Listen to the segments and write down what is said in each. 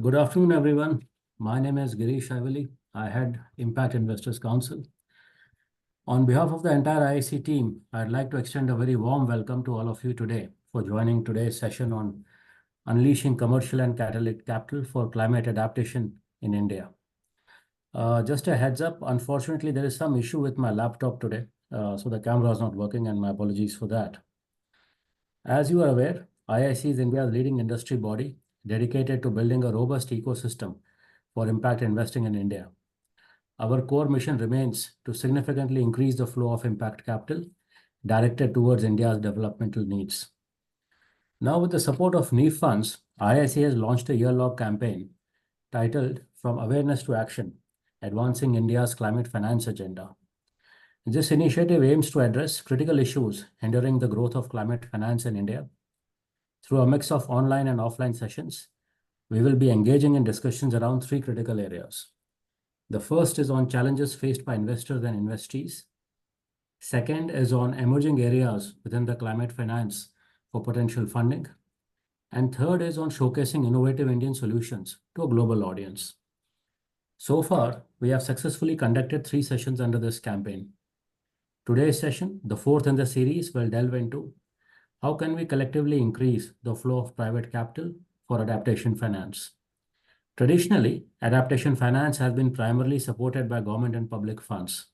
Good afternoon, everyone. My name is Girish Ivali. I head Impact Investors Council. On behalf of the entire IIC team, I'd like to extend a very warm welcome to all of you today for joining today's session on unleashing commercial and catalytic capital for climate adaptation in India. Just a heads up, unfortunately, there is some issue with my laptop today, so the camera is not working, and my apologies for that. As you are aware, IIC is India's leading industry body dedicated to building a robust ecosystem for impact investing in India. Our core mission remains to significantly increase the flow of impact capital directed towards India's developmental needs. Now, with the support of Neev Funds, IIC has launched a year-long campaign titled From Awareness to Action, Advancing India's Climate Finance Agenda. This initiative aims to address critical issues hindering the growth of climate finance in India. Through a mix of online and offline sessions, we will be engaging in discussions around three critical areas. The first is on challenges faced by investors and investees. Second is on emerging areas within the climate finance for potential funding. And third is on showcasing innovative Indian solutions to a global audience. So far, we have successfully conducted 3 sessions under this campaign. Today's session, the fourth in the series, will delve into how can we collectively increase the flow of private capital for adaptation finance. Traditionally, adaptation finance has been primarily supported by government and public funds.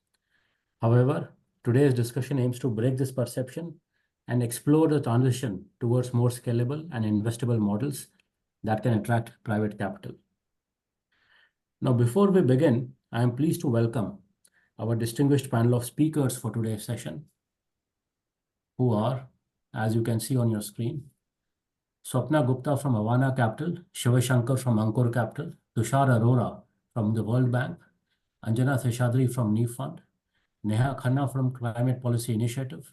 However, today's discussion aims to break this perception and explore the transition towards more scalable and investable models that can attract private capital. Now, before we begin, I am pleased to welcome our distinguished panel of speakers for today's session, who are, as you can see on your screen, Swapna Gupta from Avana Capital, Shivashankar from Ankur Capital, Tushar Arora from the World Bank, Anjana Seshadri from Neev Fund, Neha Khanna from Climate Policy Initiative,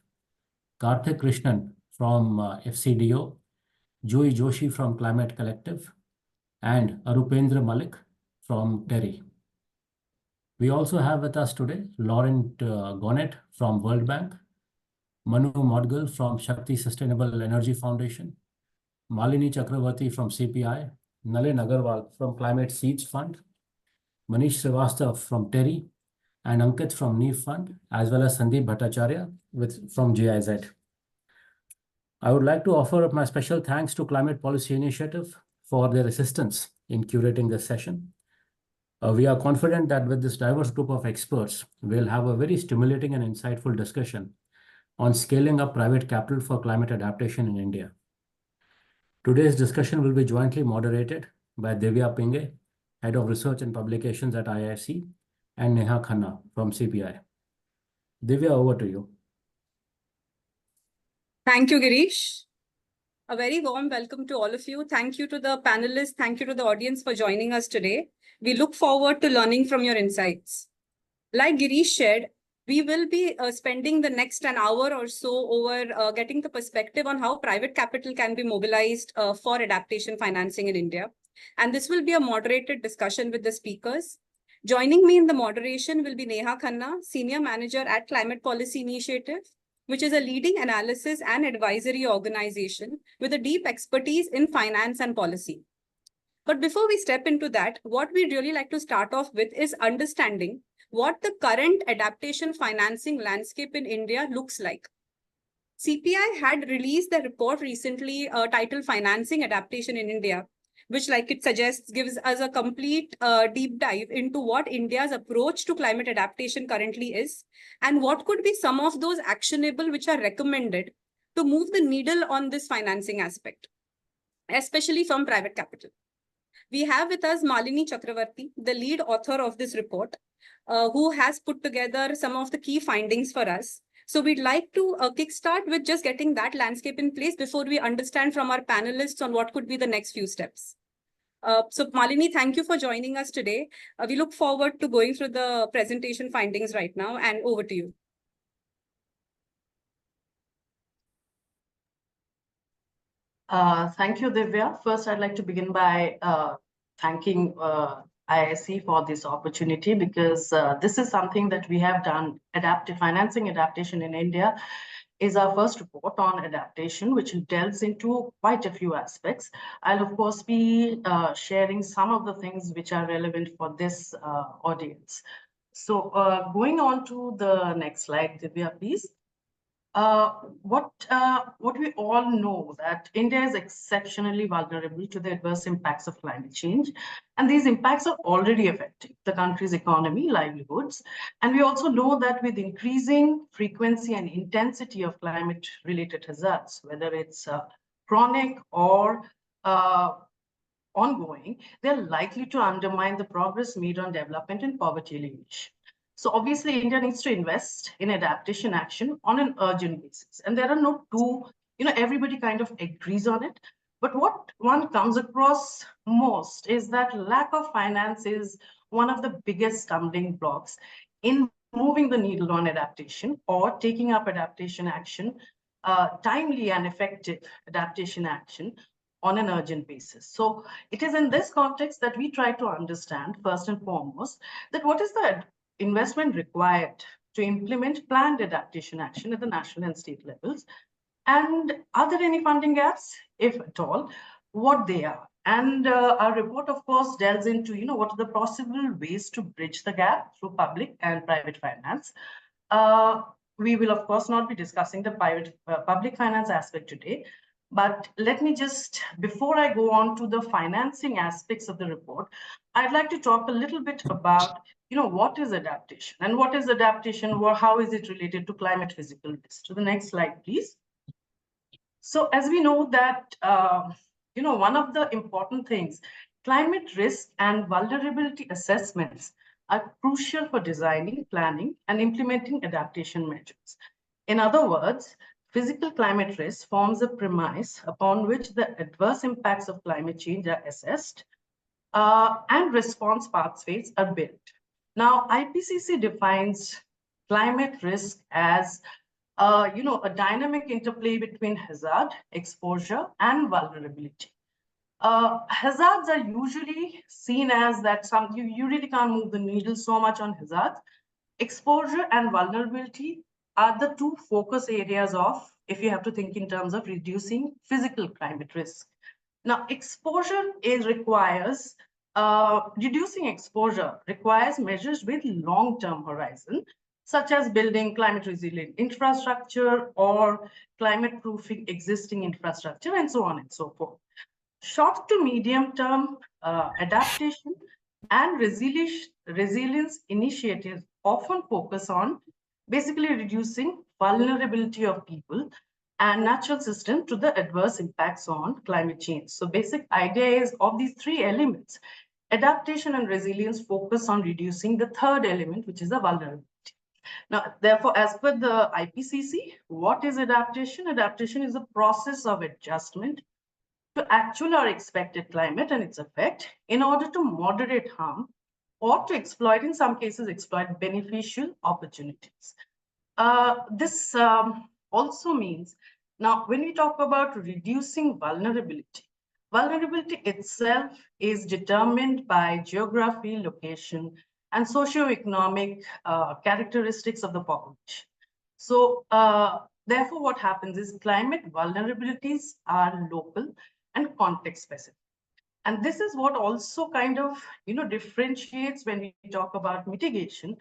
Karthik Krishnan from FCDO, Joy Joshi from Climate Collective, and Arupendra Malik from TERI. We also have with us today Laurent Gonet from World Bank, Manu Modgal from Shakti Sustainable Energy Foundation, Malini Chakravarti from CPI, Nalin Agarwal from Climate Seeds Fund, Manish Srivastav from TERI, and Ankit from Neev Fund, as well as Sandeep Bhattacharya from GIZ. I would like to offer up my special thanks to Climate Policy Initiative for their assistance in curating this session. We are confident that with this diverse group of experts, we'll have a very stimulating and insightful discussion on scaling up private capital for climate adaptation in India. Today's discussion will be jointly moderated by Divya Pinge, Head of Research and Publications at IIC, and Neha Khanna from CPI. Divya, over to you. Thank you, Girish. A very warm welcome to all of you. Thank you to the panelists. Thank you to the audience for joining us today. We look forward to learning from your insights. Like Girish shared, we will be spending the next an hour or so over getting the perspective on how private capital can be mobilized for adaptation financing in India. And this will be a moderated discussion with the speakers. Joining me in the moderation will be Neha Khanna, Senior Manager at Climate Policy Initiative, which is a leading analysis and advisory organization with a deep expertise in finance and policy. But before we step into that, what we'd really like to start off with is understanding what the current adaptation financing landscape in India looks like. CPI had released a report recently titled Financing Adaptation in India, which, like it suggests, gives us a complete deep dive into what India's approach to climate adaptation currently is, and what could be some of those actionable which are recommended to move the needle on this financing aspect, especially from private capital. We have with us Malini Chakravarti, the lead author of this report, who has put together some of the key findings for us. So we'd like to kickstart with just getting that landscape in place before we understand from our panelists on what could be the next few steps. So Malini, thank you for joining us today. We look forward to going through the presentation findings right now, and over to you. Thank you, Divya. First, I'd like to begin by thanking IIC for this opportunity, because this is something that we have done, financing adaptation in India. is our first report on adaptation, which delves into quite a few aspects. I'll, of course, be sharing some of the things which are relevant for this audience. So going on to the next slide, Divya, please. What we all know that India is exceptionally vulnerable to the adverse impacts of climate change, and these impacts are already affecting the country's economy, livelihoods. And we also know that with increasing frequency and intensity of climate-related hazards, whether it's chronic or ongoing, they're likely to undermine the progress made on development and poverty alleviation. So obviously, India needs to invest in adaptation action on an urgent basis. And there are no two, everybody kind of agrees on it. But what one comes across most is that lack of finance is one of the biggest stumbling blocks in moving the needle on adaptation or taking up adaptation action, timely and effective adaptation action on an urgent basis. So it is in this context that we try to understand, first and foremost, that what is the investment required to implement planned adaptation action at the national and state levels, and are there any funding gaps, if at all, what they are. And our report, of course, delves into what are the possible ways to bridge the gap through public and private finance. We will, of course, not be discussing the public finance aspect today, but let me just, before I go on to the financing aspects of the report, I'd like to talk a little bit about what is adaptation and what is adaptation, or how is it related to climate physical risk. To the next slide, please. So as we know that, one of the important things, climate risk and vulnerability assessments are crucial for designing, planning, and implementing adaptation measures. In other words, physical climate risk forms a premise upon which the adverse impacts of climate change are assessed and response pathways are built. Now, IPCC defines climate risk as a dynamic interplay between hazard, exposure, and vulnerability. Hazards are usually seen as that you really can't move the needle so much on hazards. Exposure and vulnerability are the two focus areas of, if you have to think in terms of reducing physical climate risk. Now, reducing exposure requires measures with long-term horizon, such as building climate resilient infrastructure or climate proofing existing infrastructure, and so on and so forth. Short to medium term adaptation and resilience initiatives often focus on basically reducing vulnerability of people and natural system to the adverse impacts on climate change. So basic idea is of these three elements, adaptation and resilience focus on reducing the third element, which is the vulnerability. Now, therefore, as per the IPCC, what is adaptation? Adaptation is a process of adjustment to actual or expected climate and its effect in order to moderate harm or to exploit, in some cases, exploit beneficial opportunities. This also means, now when we talk about reducing vulnerability, vulnerability itself is determined by geography, location, and socioeconomic characteristics of the population. So therefore, what happens is climate vulnerabilities are local and context specific. And this is what also kind of differentiates when we talk about mitigation.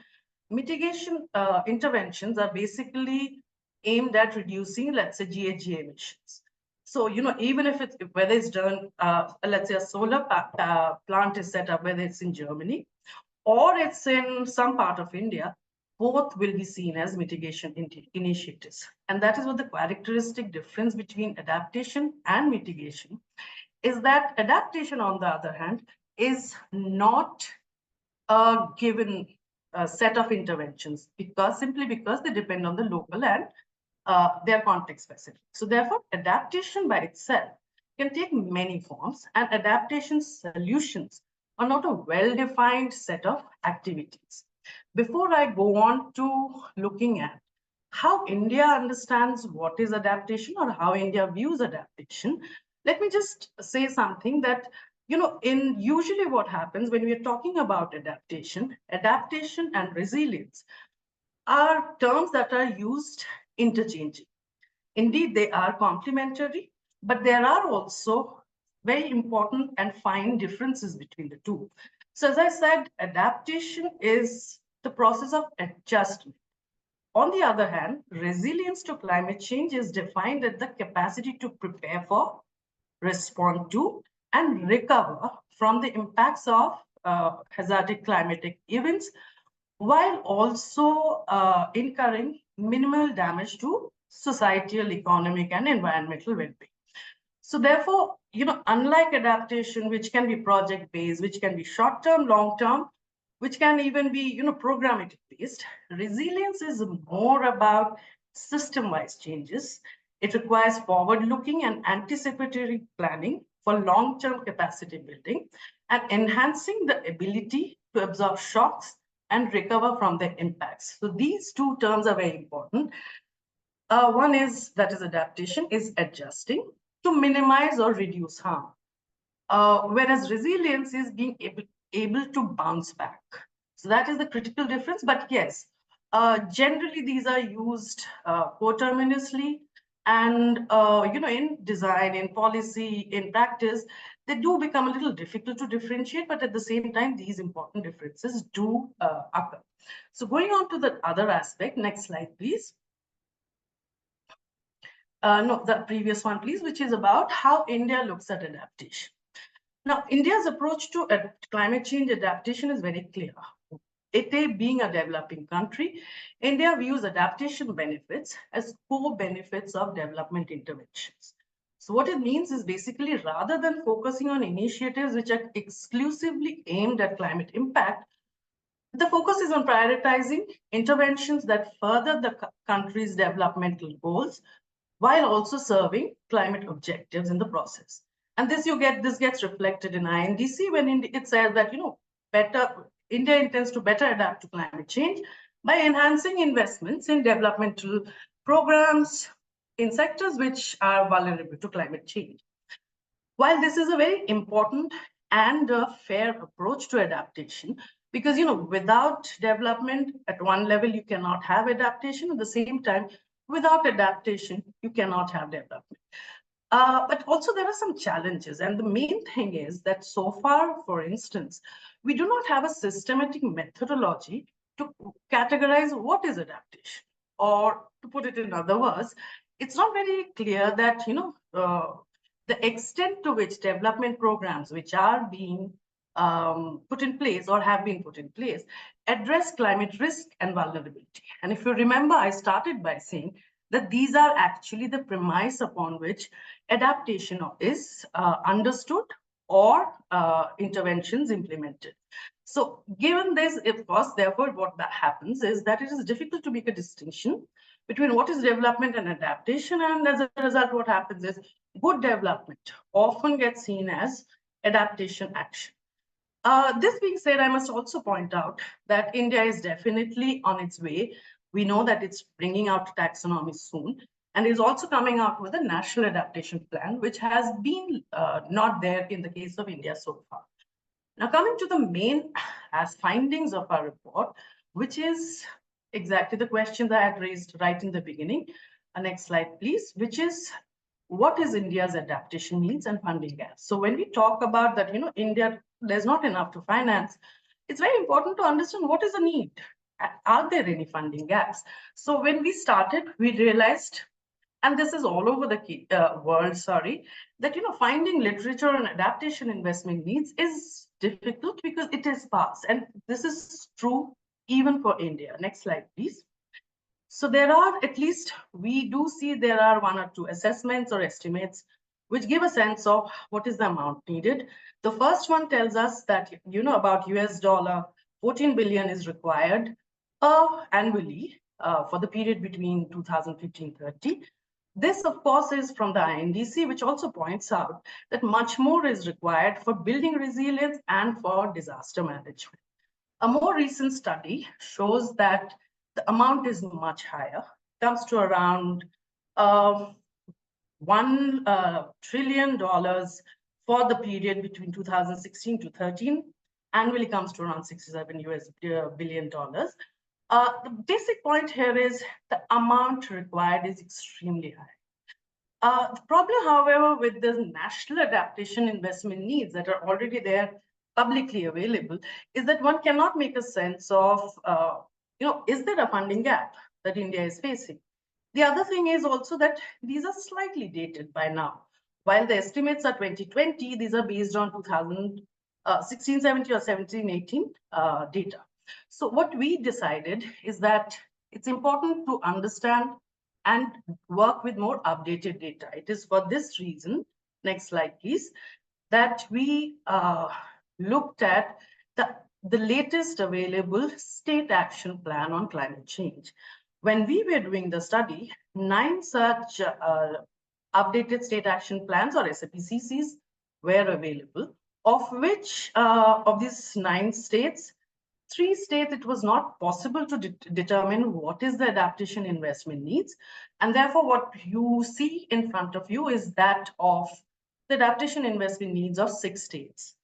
Mitigation interventions are basically aimed at reducing, let's say, GHG emissions. So, even if it's, whether it's done, let's say a solar plant is set up, whether it's in Germany or it's in some part of India, both will be seen as mitigation initiatives. And that is what the characteristic difference between adaptation and mitigation is, that adaptation, on the other hand, is not a given set of interventions, simply because they depend on the local and their context specific. So therefore, adaptation by itself can take many forms, and adaptation solutions are not a well-defined set of activities. Before I go on to looking at how India understands what is adaptation or how India views adaptation, let me just say something that, in usually what happens when we are talking about adaptation and resilience are terms that are used interchangeably. Indeed, they are complementary, but there are also very important and fine differences between the two. So as I said, adaptation is the process of adjustment. On the other hand, resilience to climate change is defined as the capacity to prepare for, respond to, and recover from the impacts of hazardous climatic events, while also incurring minimal damage to societal, economic, and environmental well-being. So therefore, unlike adaptation, which can be project-based, which can be short-term, long-term, which can even be, programmatic based, resilience is more about system-wise changes. It requires forward-looking and anticipatory planning for long-term capacity building and enhancing the ability to absorb shocks and recover from their impacts. So these two terms are very important. One is, that is adaptation, is adjusting to minimize or reduce harm. Whereas resilience is being able to bounce back. So that is the critical difference. But yes, generally these are used coterminously, and in design, in policy, in practice, they do become a little difficult to differentiate, but at the same time, these important differences do occur. So going on to the other aspect, next slide, please. No, the previous one, please, which is about how India looks at adaptation. Now, India's approach to climate change adaptation is very clear. It being a developing country, India views adaptation benefits as core benefits of development interventions. So what it means is basically, rather than focusing on initiatives which are exclusively aimed at climate impact, the focus is on prioritizing interventions that further the country's developmental goals while also serving climate objectives in the process. And this gets reflected in INDC when it says that India intends to better adapt to climate change by enhancing investments in developmental programs in sectors which are vulnerable to climate change. While this is a very important and a fair approach to adaptation, because without development at one level, you cannot have adaptation. At the same time, without adaptation, you cannot have development. But also there are some challenges. And the main thing is that so far, for instance, we do not have a systematic methodology to categorize what is adaptation. Or to put it in other words, it's not very clear that, the extent to which development programs which are being put in place or have been put in place address climate risk and vulnerability. And if you remember, I started by saying that these are actually the premise upon which adaptation is understood or interventions implemented. So given this, of course, therefore, what happens is that it is difficult to make a distinction between what is development and adaptation. And as a result, what happens is good development often gets seen as adaptation action. This being said, I must also point out that India is definitely on its way. We know that it's bringing out taxonomy soon, and is also coming out with a national adaptation plan, which has been not there in the case of India so far. Now, coming to the main findings of our report, which is exactly the question that I had raised right in the beginning. Next slide, please, which is, what is India's adaptation needs and funding gaps? So when we talk about that, India, there's not enough to finance, it's very important to understand what is the need. Are there any funding gaps? So when we started, we realized, and this is all over the world, that finding literature on adaptation investment needs is difficult because it is sparse, and this is true even for India. Next slide, please. So there are, at least we do see there are one or two assessments or estimates which give a sense of what is the amount needed. The first one tells us that about $14 billion is required annually for the period between 2015-30. This, of course, is from the INDC, which also points out that much more is required for building resilience and for disaster management. A more recent study shows that the amount is much higher, comes to around $1 trillion for the period between 2016 to 13, annually comes to around $67 billion. The basic point here is the amount required is extremely high. The problem, however, with the national adaptation investment needs that are already there publicly available is that one cannot make a sense of, is there a funding gap that India is facing? The other thing is also that these are slightly dated by now. While the estimates are 2020, these are based on 1670 or 1718 data. So what we decided is that it's important to understand and work with more updated data. It is for this reason, next slide please, that we looked at the latest available state action plan on climate change. When we were doing the study, 9 such updated state action plans or SAPCCs were available, of which of these 9 states, 3 states it was not possible to determine what is the adaptation investment needs. And therefore, what you see in front of you is that of the adaptation investment needs of 6 states.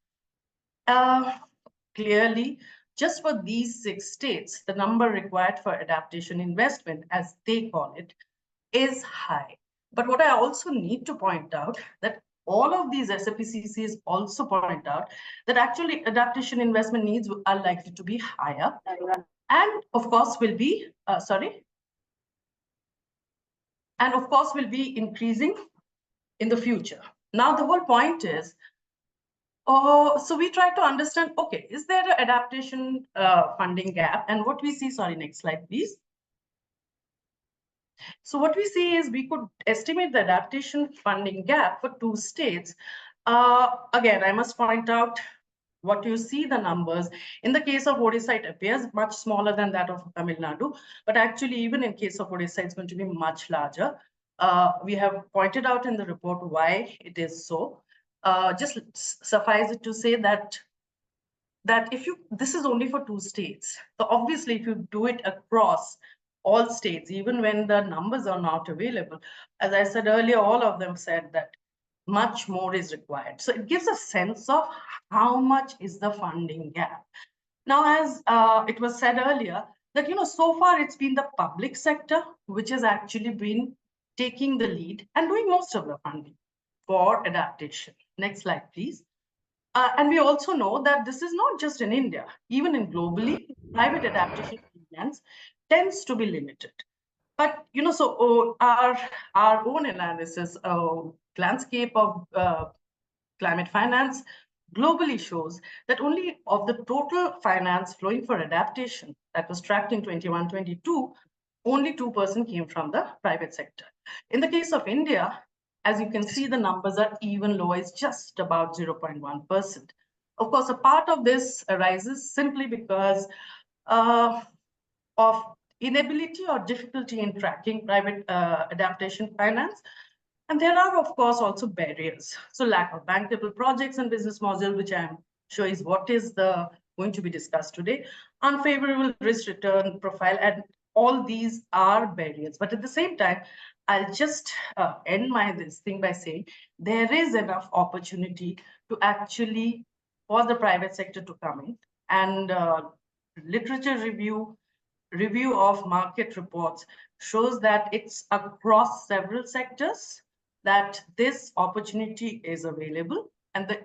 Clearly, just for these 6 states, the number required for adaptation investment, as they call it, is high. But what I also need to point out that all of these SAPCCs also point out that actually adaptation investment needs are likely to be higher and of course will be, and of course will be increasing in the future. Now the whole point is, so we try to understand, okay, is there an adaptation funding gap? And what we see, next slide, please. So what we see is we could estimate the adaptation funding gap for 2 states. Again, I must point out what you see the numbers. In the case of Odisha, it appears much smaller than that of Tamil Nadu, but actually even in case of Odisha, it's going to be much larger. We have pointed out in the report why it is so. Just suffice it to say that if this is only for 2 states. So obviously, if you do it across all states, even when the numbers are not available, as I said earlier, all of them said that much more is required. So it gives a sense of how much is the funding gap. Now, as it was said earlier, that so far it's been the public sector which has actually been taking the lead and doing most of the funding for adaptation. Next slide, please. And we also know that this is not just in India, even in globally, private adaptation finance tends to be limited. But so our own analysis, landscape of climate finance globally shows that only of the total finance flowing for adaptation that was tracked in 21-22, only 2% came from the private sector. In the case of India, as you can see, the numbers are even lower, it's just about 0.1%. Of course, a part of this arises simply because of inability or difficulty in tracking private adaptation finance. And there are, of course, also barriers. So lack of bankable projects and business model, which I'm sure is what is going to be discussed today, unfavorable risk return profile, and all these are barriers. But at the same time, I'll just end this thing by saying there is enough opportunity to actually for the private sector to come in, and literature review of market reports shows that it's across several sectors that this opportunity is available. And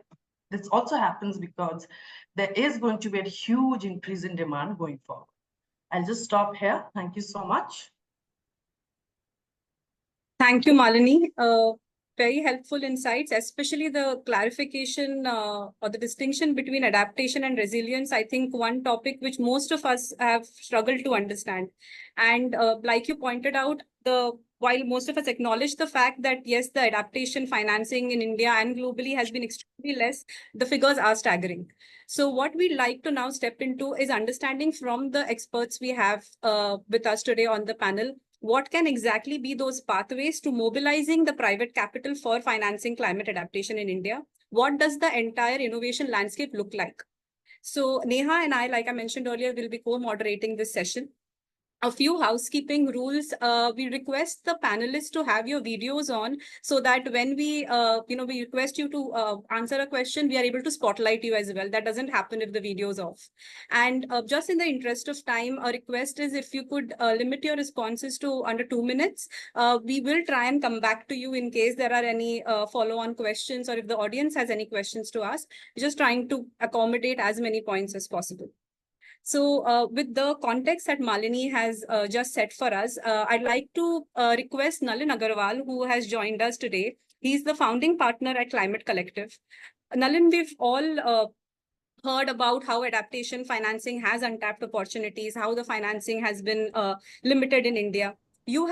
this also happens because there is going to be a huge increase in demand going forward. I'll just stop here. Thank you so much. Thank you, Malini. Very helpful insights, especially the clarification or the distinction between adaptation and resilience. I think one topic which most of us have struggled to understand. And like you pointed out, while most of us acknowledge the fact that, yes, the adaptation financing in India and globally has been extremely less, the figures are staggering. So what we'd like to now step into is understanding from the experts we have with us today on the panel, what can exactly be those pathways to mobilizing the private capital for financing climate adaptation in India? What does the entire innovation landscape look like? So Neha and I, like I mentioned earlier, will be co-moderating this session. a few housekeeping rules. We request the panelists to have your videos on so that when we request you to answer a question, we are able to spotlight you as well. That doesn't happen if the video is off. And just in the interest of time, a request is if you could limit your responses to under 2 minutes. We will try and come back to you in case there are any follow-on questions or if the audience has any questions to ask. We're just trying to accommodate as many points as possible. So with the context that Malini has just set for us, I'd like to request Nalin Agarwal, who has joined us today. He's the founding partner at Climate Collective. Nalin, we've all heard about how adaptation financing has untapped opportunities, how the financing has been limited in India. You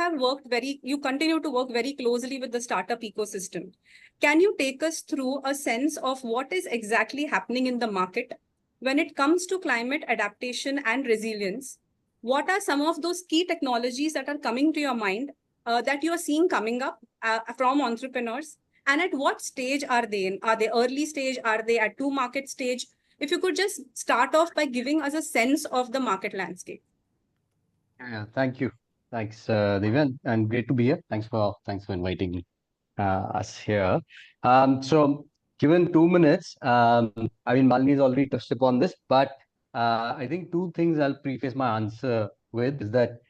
continue to work very closely with the startup ecosystem. Can you take us through a sense of what is exactly happening in the market when it comes to climate adaptation and resilience? What are some of those key technologies that are coming to your mind that you are seeing coming up from entrepreneurs? And at what stage are they in? Are they early stage? Are they at market stage? If you could just start off by giving us a sense of the market landscape. Yeah, thank you. Thanks, Devan, and great to be here. Thanks for inviting us here. So given 2 minutes, I mean, Malini's already touched upon this, but I think two things I'll preface my answer with is that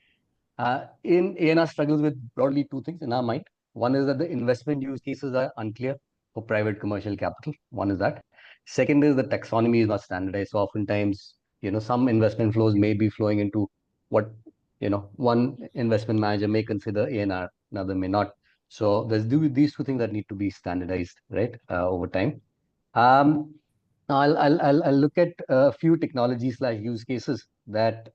in ANR struggles with broadly two things in our mind. One is that the investment use cases are unclear for private commercial capital. One is that. Second is the taxonomy is not standardized. So oftentimes, some investment flows may be flowing into what, one investment manager may consider ANR, another may not. So there's these two things that need to be standardized, right, over time. I'll look at a few technologies like use cases that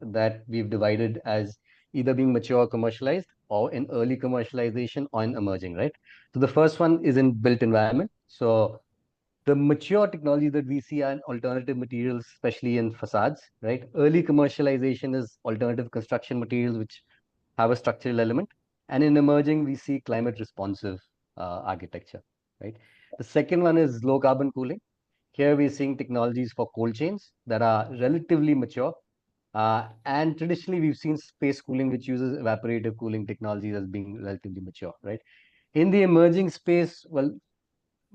we've divided as either being mature commercialized or in early commercialization or in emerging, right? So the first one is in built environment. So the mature technologies that we see are in alternative materials, especially in facades, right? Early commercialization is alternative construction materials, which have a structural element. And in emerging, we see climate responsive architecture, right? The second one is low carbon cooling. Here we're seeing technologies for cold chains that are relatively mature. And traditionally, we've seen space cooling, which uses evaporative cooling technologies as being relatively mature, right? In the emerging space, well,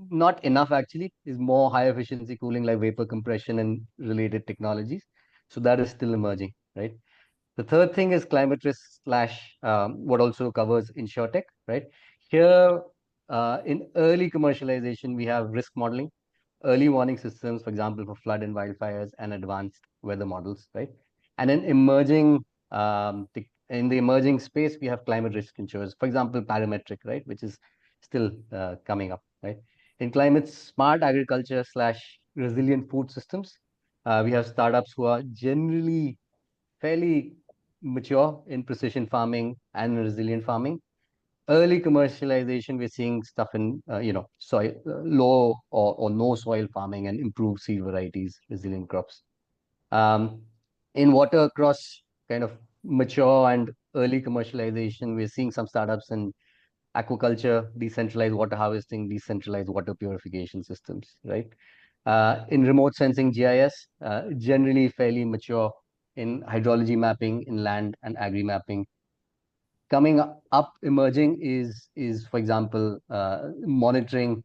not enough actually, is more high efficiency cooling like vapor compression and related technologies. So that is still emerging, right? The third thing is climate risk slash what also covers insurtech, right? Here, in early commercialization, we have risk modeling, early warning systems, for example, for flood and wildfires, and advanced weather models, right? And in the emerging space, we have climate risk insurers, for example, parametric, right, which is still coming up, right? In climate smart agriculture slash resilient food systems, we have startups who are generally fairly mature in precision farming and resilient farming. Early commercialization, we're seeing stuff in soil low or no soil farming and improved seed varieties, resilient crops. In water across kind of mature and early commercialization, we're seeing some startups in aquaculture, decentralized water harvesting, decentralized water purification systems, right? In remote sensing GIS, generally fairly mature in hydrology mapping, in land and agri mapping. Coming up, emerging is for example, monitoring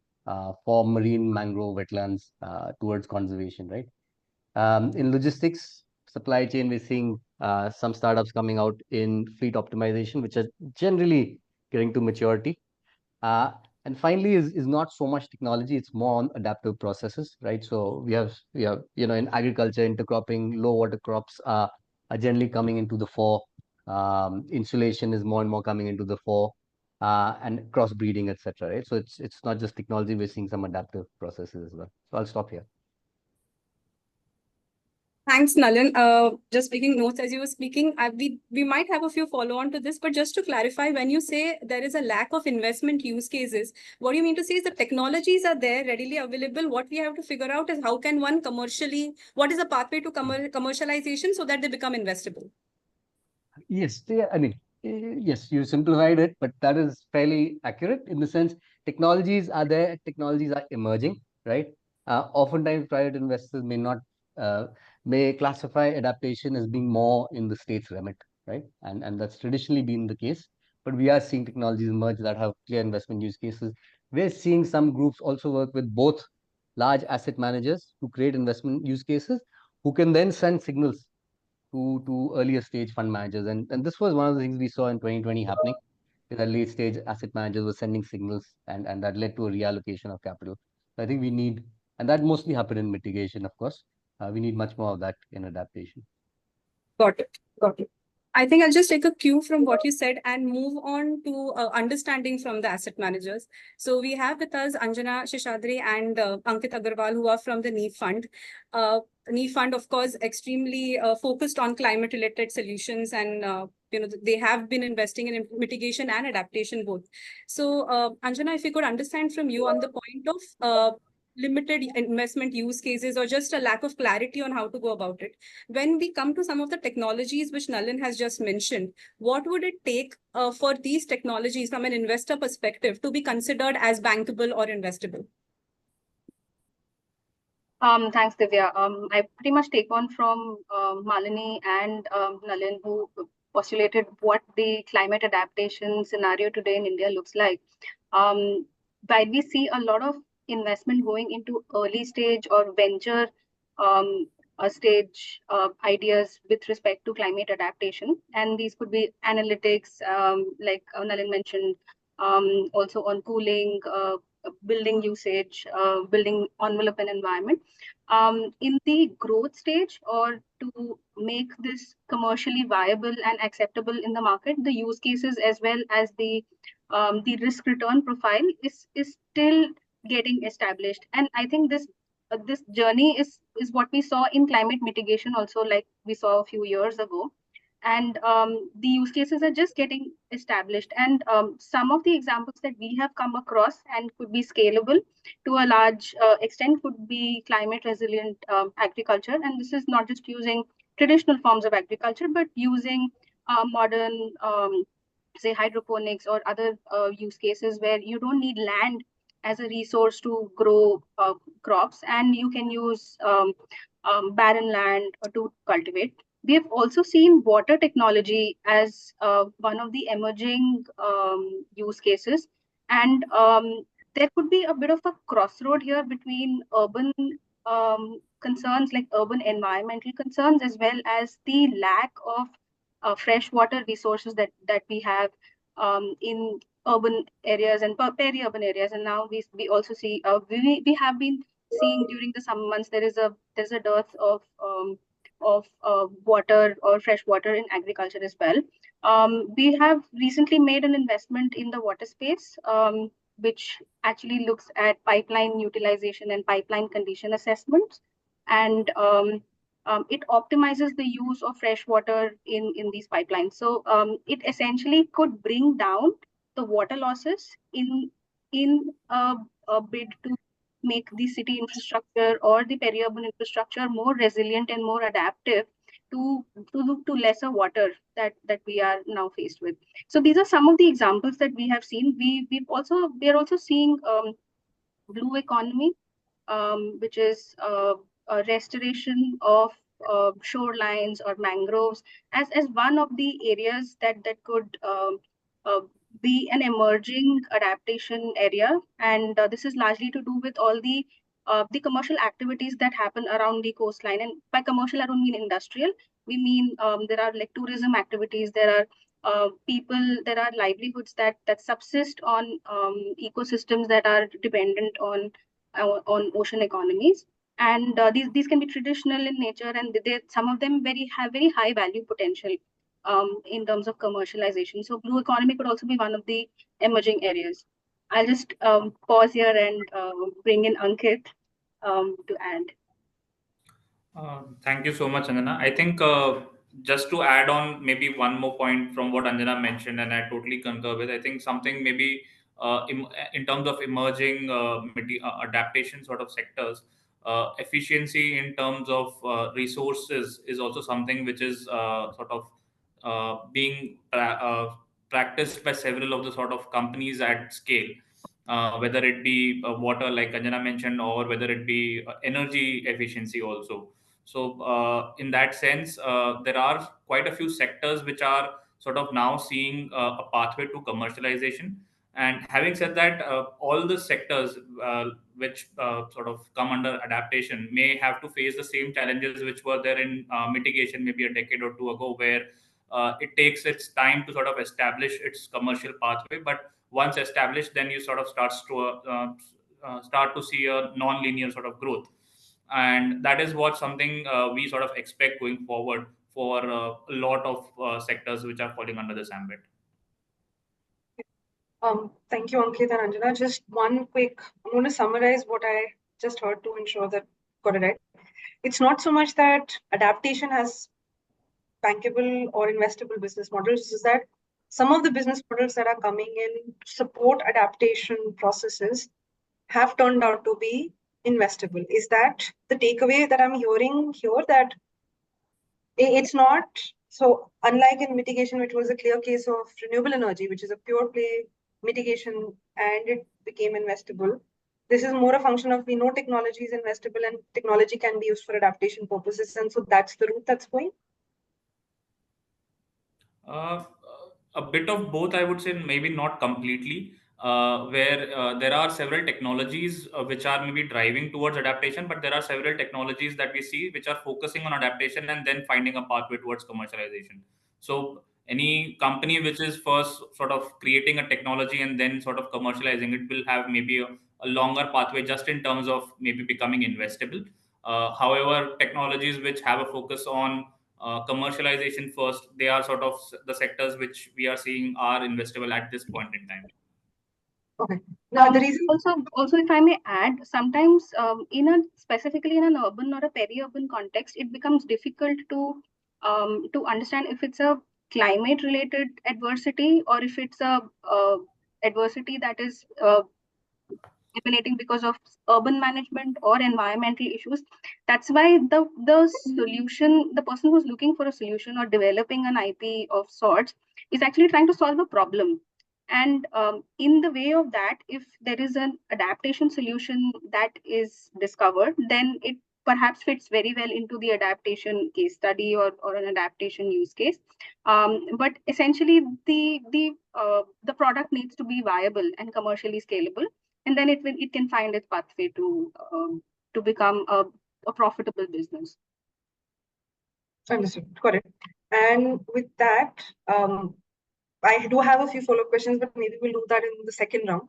for marine mangrove wetlands towards conservation, right? In logistics, supply chain, we're seeing some startups coming out in fleet optimization, which are generally getting to maturity. And finally is not so much technology, it's more on adaptive processes, right? So we have in agriculture, intercropping, low water crops are generally coming into the fore. Insulation is more and more coming into the fore, and crossbreeding, etc. Right? So it's not just technology, we're seeing some adaptive processes as well. So I'll stop here. Thanks, Nalin. Just making notes as you were speaking. We might have a few follow-on to this, but just to clarify, when you say there is a lack of investment use cases, what do you mean to say is the technologies are there, readily available. What we have to figure out is how can one what is the pathway to commercialization so that they become investable? Yes, I mean, yes, you simplified it, but that is fairly accurate in the sense technologies are there, technologies are emerging, right? Oftentimes, private investors may not may classify adaptation as being more in the state's remit, right? And that's traditionally been the case. But we are seeing technologies emerge that have clear investment use cases. We're seeing some groups also work with both large asset managers to create investment use cases who can then send signals to earlier stage fund managers. And this was one of the things we saw in 2020 happening, is that late stage asset managers were sending signals, and that led to a reallocation of capital. So I think we need, and that mostly happened in mitigation, of course. We need much more of that in adaptation. Got it. Got it. I think I'll just take a cue from what you said and move on to understanding from the asset managers. So we have with us Anjana Shishadri and Ankit Agarwal, who are from the Neev Fund. Neev Fund, of course, extremely focused on climate-related solutions, and they have been investing in mitigation and adaptation both. So Anjana, if we could understand from you on the point of limited investment use cases or just a lack of clarity on how to go about it. When we come to some of the technologies which Nalin has just mentioned, what would it take for these technologies from an investor perspective to be considered as bankable or investable? Thanks, Divya. I pretty much take on from Malini and Nalin, who postulated what the climate adaptation scenario today in India looks like. While we see a lot of investment going into early stage or venture stage ideas with respect to climate adaptation, and these could be analytics, like Nalin mentioned, also on cooling, building usage, building envelope and environment. In the growth stage, or to make this commercially viable and acceptable in the market, the use cases as well as the risk return profile is still getting established. And I think this journey is what we saw in climate mitigation also, like we saw a few years ago. And the use cases are just getting established. And some of the examples that we have come across and could be scalable to a large extent could be climate resilient agriculture. And this is not just using traditional forms of agriculture, but using modern, say, hydroponics or other use cases where you don't need land as a resource to grow crops, and you can use barren land to cultivate. We have also seen water technology as one of the emerging use cases. And there could be a bit of a crossroad here between urban concerns, like urban environmental concerns, as well as the lack of freshwater resources that we have in urban areas and peri-urban areas. And now we also see, we have been seeing during the summer months, there's a dearth of water or fresh water in agriculture as well. We have recently made an investment in the water space, which actually looks at pipeline utilization and pipeline condition assessments. And it optimizes the use of fresh water in these pipelines. So it essentially could bring down the water losses in a bid to make the city infrastructure or the peri-urban infrastructure more resilient and more adaptive to lesser water that we are now faced with. So these are some of the examples that we have seen. We are also seeing blue economy, which is a restoration of shorelines or mangroves as one of the areas that could be an emerging adaptation area. And this is largely to do with all the commercial activities that happen around the coastline. And by commercial, I don't mean industrial. We mean there are like tourism activities, there are people, there are livelihoods that subsist on ecosystems that are dependent on ocean economies. And these can be traditional in nature, and some of them have very high value potential in terms of commercialization. So blue economy could also be one of the emerging areas. I'll just pause here and bring in Ankit to add. Thank you so much, Anjana. I think just to add on maybe one more point from what Anjana mentioned, and I totally concur with. I think something maybe in terms of emerging adaptation sort of sectors, efficiency in terms of resources is also something which is sort of being practiced by several of the sort of companies at scale. Whether it be water, like Anjana mentioned, or whether it be energy efficiency also. So in that sense, there are quite a few sectors which are sort of now seeing a pathway to commercialization. And having said that, all the sectors which sort of come under adaptation may have to face the same challenges which were there in mitigation maybe a decade or two ago, where it takes its time to sort of establish its commercial pathway. But once established, then you sort of start to see a non-linear sort of growth, and that is what something we sort of expect going forward for a lot of sectors which are falling under this ambit. Thank you, Ankit and Anjana. Just one quick, I'm going to summarize what I just heard to ensure that got it right. It's not so much that adaptation has bankable or investable business models, is that some of the business models that are coming in to support adaptation processes have turned out to be investable. Is that the takeaway that I'm hearing here, that it's not, so unlike in mitigation, which was a clear case of renewable energy, which is a pure play mitigation and it became investable. This is more a function of, we know technology is investable and technology can be used for adaptation purposes. And so that's the route that's going. A bit of both, I would say, maybe not completely, where there are several technologies which are maybe driving towards adaptation, but there are several technologies that we see which are focusing on adaptation and then finding a pathway towards commercialization. So any company which is first sort of creating a technology and then sort of commercializing it will have maybe a longer pathway just in terms of maybe becoming investable. However, technologies which have a focus on commercialization first, they are sort of the sectors which we are seeing are investable at this point in time. Okay. Now the reason also, if I may add, sometimes specifically in an urban or a peri-urban context, it becomes difficult to understand if it's a climate related adversity or if it's a adversity that is emanating because of urban management or environmental issues. That's why the solution, the person who's looking for a solution or developing an IP of sorts is actually trying to solve a problem. And in the way of that, if there is an adaptation solution that is discovered, then it perhaps fits very well into the adaptation case study or an adaptation use case. But essentially, the product needs to be viable and commercially scalable, and then it can find its pathway to become a profitable business. Understood. Got it. And with that, I do have a few follow-up questions, but maybe we'll do that in the second round.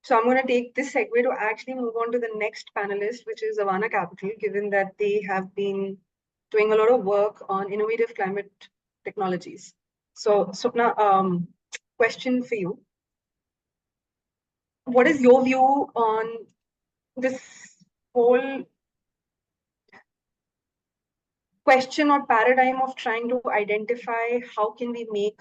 So I'm going to take this segue to actually move on to the next panelist, which is Avana Capital, given that they have been doing a lot of work on innovative climate technologies. So Swapna, question for you. What is your view on this whole question or paradigm of trying to identify how can we make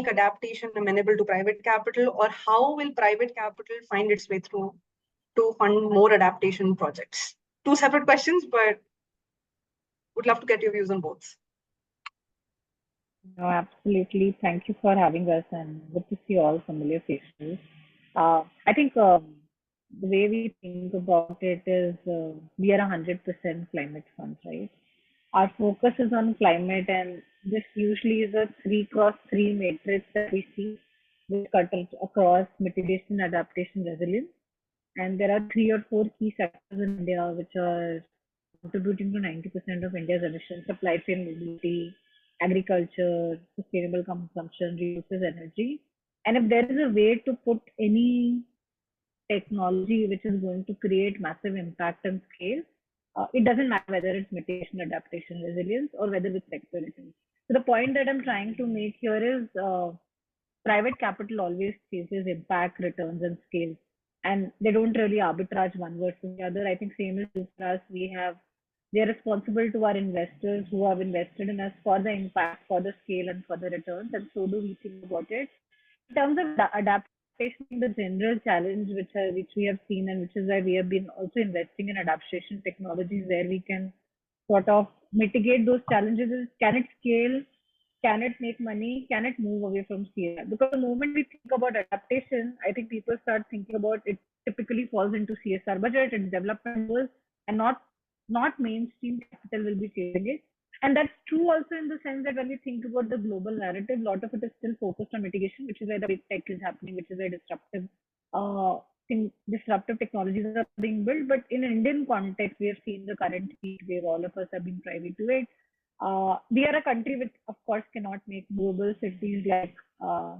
adaptation amenable to private capital, or how will private capital find its way through to fund more adaptation projects? Two separate questions, but would love to get your views on both. No, absolutely. Thank you for having us, and good to see all familiar faces. I think the way we think about it is we are 100% climate funds, right? Our focus is on climate, and this usually is a 3x3 matrix that we see, which cuts across mitigation, adaptation, resilience. And there are 3 or 4 key sectors in India which are contributing to 90% of India's emissions: supply chain, mobility, agriculture, sustainable consumption, reduces energy. And if there is a way to put any technology which is going to create massive impact and scale, it doesn't matter whether it's mitigation, adaptation, resilience, or whether which sector it is. So the point that I'm trying to make here is private capital always chases impact, returns, and scale, and they don't really arbitrage one versus the other. I think same as us, we are responsible to our investors who have invested in us for the impact, for the scale, and for the returns, and so do we think about it. In terms of adaptation, the general challenge which we have seen, and which is why we have been also investing in adaptation technologies where we can sort of mitigate those challenges, is can it scale, can it make money, can it move away from CSR? Because the moment we think about adaptation, I think people start thinking about it typically falls into CSR budget and development goals, and not not mainstream capital will be chasing it. And that's true also in the sense that when we think about the global narrative, a lot of it is still focused on mitigation, which is where the big tech is happening, which is where disruptive technologies are being built. But in an Indian context, we have seen the current heat wave. All of us have been privy to it. We are a country which, of course, cannot make global cities like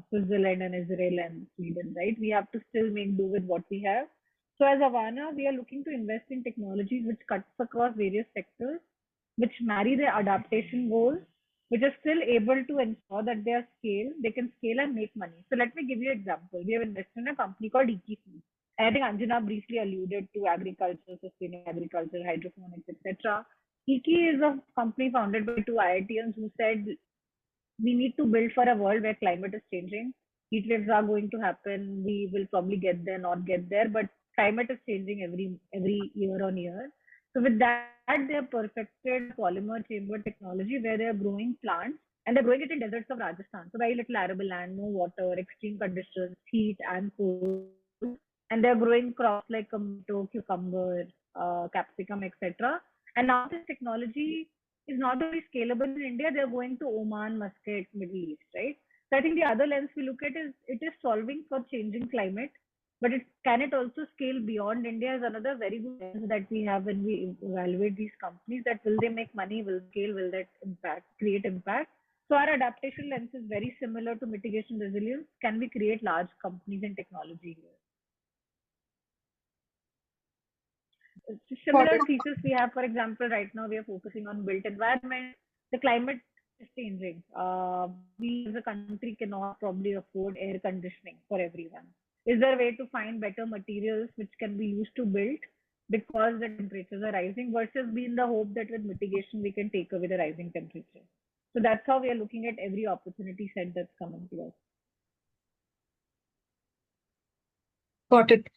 Switzerland and Israel and Sweden, right? We have to still make do with what we have. So as Avana, we are looking to invest in technologies which cuts across various sectors, which marry their adaptation goals, which are still able to ensure that they can scale and make money. So let me give you an example. We have invested in a company called Neev Funds. I think Anjana briefly alluded to agriculture, sustainable agriculture, hydroponics, etc. Iki is a company founded by two IITians who said we need to build for a world where climate is changing. Heat waves are going to happen. We will probably get there, not get there, but climate is changing every year on year. So with that, they have perfected polymer chamber technology where they are growing plants and they're growing it in deserts of Rajasthan. So very little arable land, no water, extreme conditions, heat and cold. And they're growing crops like tomato, cucumber, capsicum, etc. And now this technology is not only scalable in India, they're going to Oman, Muscat, Middle East, right? So I think the other lens we look at is it is solving for changing climate, but can it also scale beyond India is another very good lens that we have when we evaluate these companies, that will they make money, will scale, will that create impact? So our adaptation lens is very similar to mitigation resilience. Can we create large companies in technology here? Similar thesis we have, for example, right now we are focusing on built environment. The climate is changing. We as a country cannot probably afford air conditioning for everyone. Is there a way to find better materials which can be used to build because the temperatures are rising, versus be in the hope that with mitigation we can take away the rising temperature? So that's how we are looking at every opportunity set that's coming to us. Got it.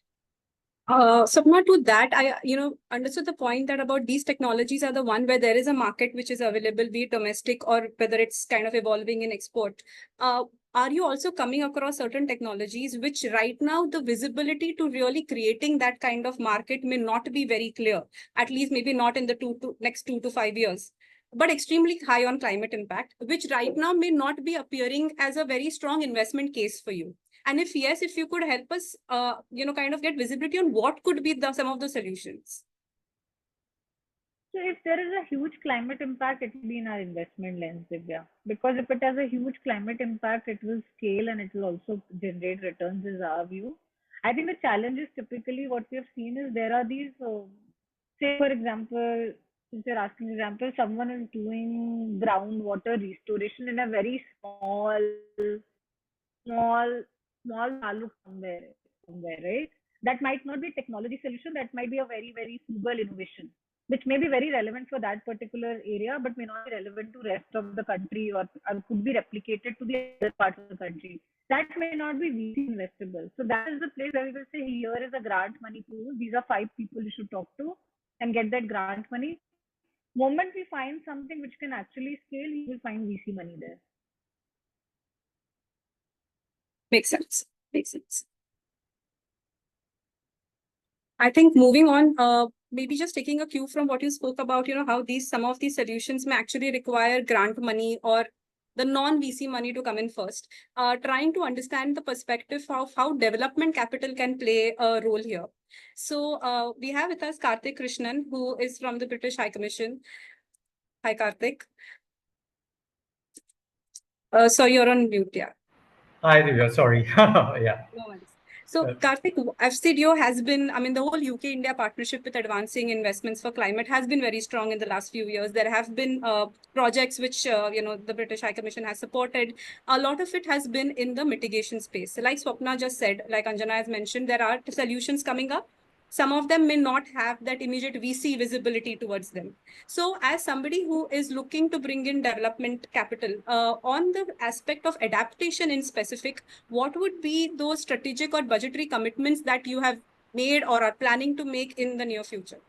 Sapna, to that, I understood the point that about these technologies are the one where there is a market which is available, be it domestic or whether it's kind of evolving in export. Are you also coming across certain technologies which right now the visibility to really creating that kind of market may not be very clear, at least maybe not in the next 2 to 5 years, but extremely high on climate impact, which right now may not be appearing as a very strong investment case for you? And if yes, if you could help us, kind of get visibility on what could be some of the solutions. So if there is a huge climate impact, it will be in our investment lens, Divya. Because if it has a huge climate impact, it will scale and it will also generate returns, is our view. I think the challenge is typically what we have seen is there are these, say for example, since you're asking example, someone is doing groundwater restoration in a very small taluk somewhere, right? That might not be a technology solution. That might be a very, very frugal innovation, which may be very relevant for that particular area, but may not be relevant to rest of the country, or could be replicated to the other parts of the country. That may not be VC investable. So that is the place where we will say, here is a grant money pool. These are 5 people you should talk to and get that grant money. Moment we find something which can actually scale, you will find VC money there. Makes sense. Makes sense. I think moving on, maybe just taking a cue from what you spoke about, how some of these solutions may actually require grant money or the non-VC money to come in first. Trying to understand the perspective of how development capital can play a role here. So we have with us Karthik Krishnan, who is from the British High Commission. Hi, Karthik. So you're on mute, yeah. Hi, Divya. Sorry. Yeah. No worries. So, Karthik, FCDO has been, the whole UK-India partnership with advancing investments for climate has been very strong in the last few years. There have been projects which, the British High Commission has supported. A lot of it has been in the mitigation space. So like Swapna just said, like Anjana has mentioned, there are solutions coming up. Some of them may not have that immediate VC visibility towards them. So as somebody who is looking to bring in development capital, on the aspect of adaptation in specific, what would be those strategic or budgetary commitments that you have made or are planning to make in the near future?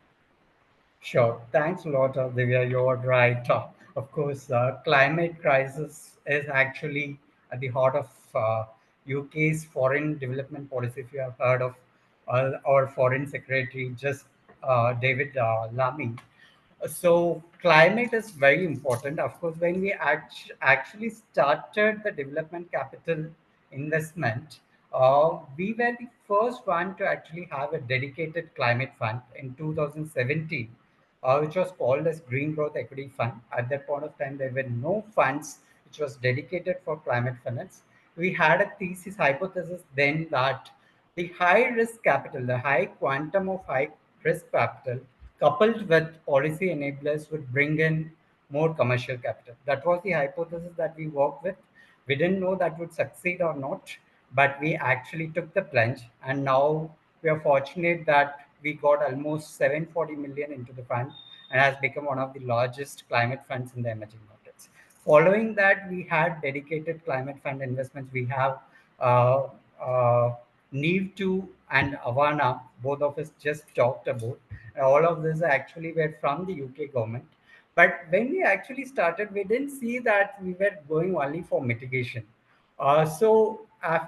Sure. Thanks a lot, Divya. You're right. Of course, climate crisis is actually at the heart of UK's foreign development policy. If you have heard of our foreign secretary, just David Lammy, So climate is very important. Of course, when we actually started the development capital investment, we were the first one to actually have a dedicated climate fund in 2017, which was called as Green Growth Equity Fund. At that point of time, there were no funds which was dedicated for climate finance. We had a thesis hypothesis then that the high risk capital, the high quantum of high risk capital, coupled with policy enablers, would bring in more commercial capital. That was the hypothesis that we worked with. We didn't know that would succeed or not, but we actually took the plunge, and now we are fortunate that we got almost 740 million into the fund and has become one of the largest climate funds in the emerging markets. Following that, we had dedicated climate fund investments. We have uh, uh, Neev 2 and Avana, both of us just talked about. All of this actually were from the UK government. But when we actually started, we didn't see that we were going only for mitigation.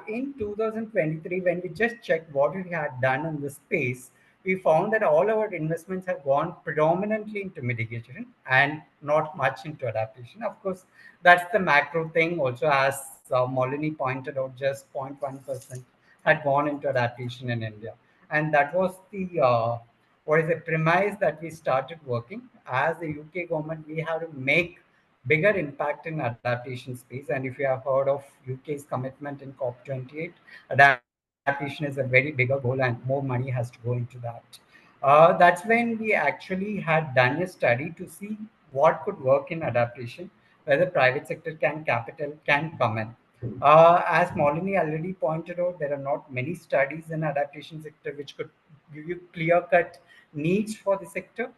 In 2023, when we just checked what we had done in the space, we found that all our investments have gone predominantly into mitigation and not much into adaptation. Of course, that's the macro thing. Also, as Molini pointed out, just 0.1% had gone into adaptation in India. And that was the what is the premise that we started working. As the UK government, we have to make bigger impact in adaptation space. And if you have heard of UK's commitment in COP28, adaptation is a very bigger goal and more money has to go into that. That's when we actually had done a study to see what could work in adaptation, whether private sector capital can come in. As Molini already pointed out, there are not many studies in adaptation sector which could give you clear-cut needs for the sector.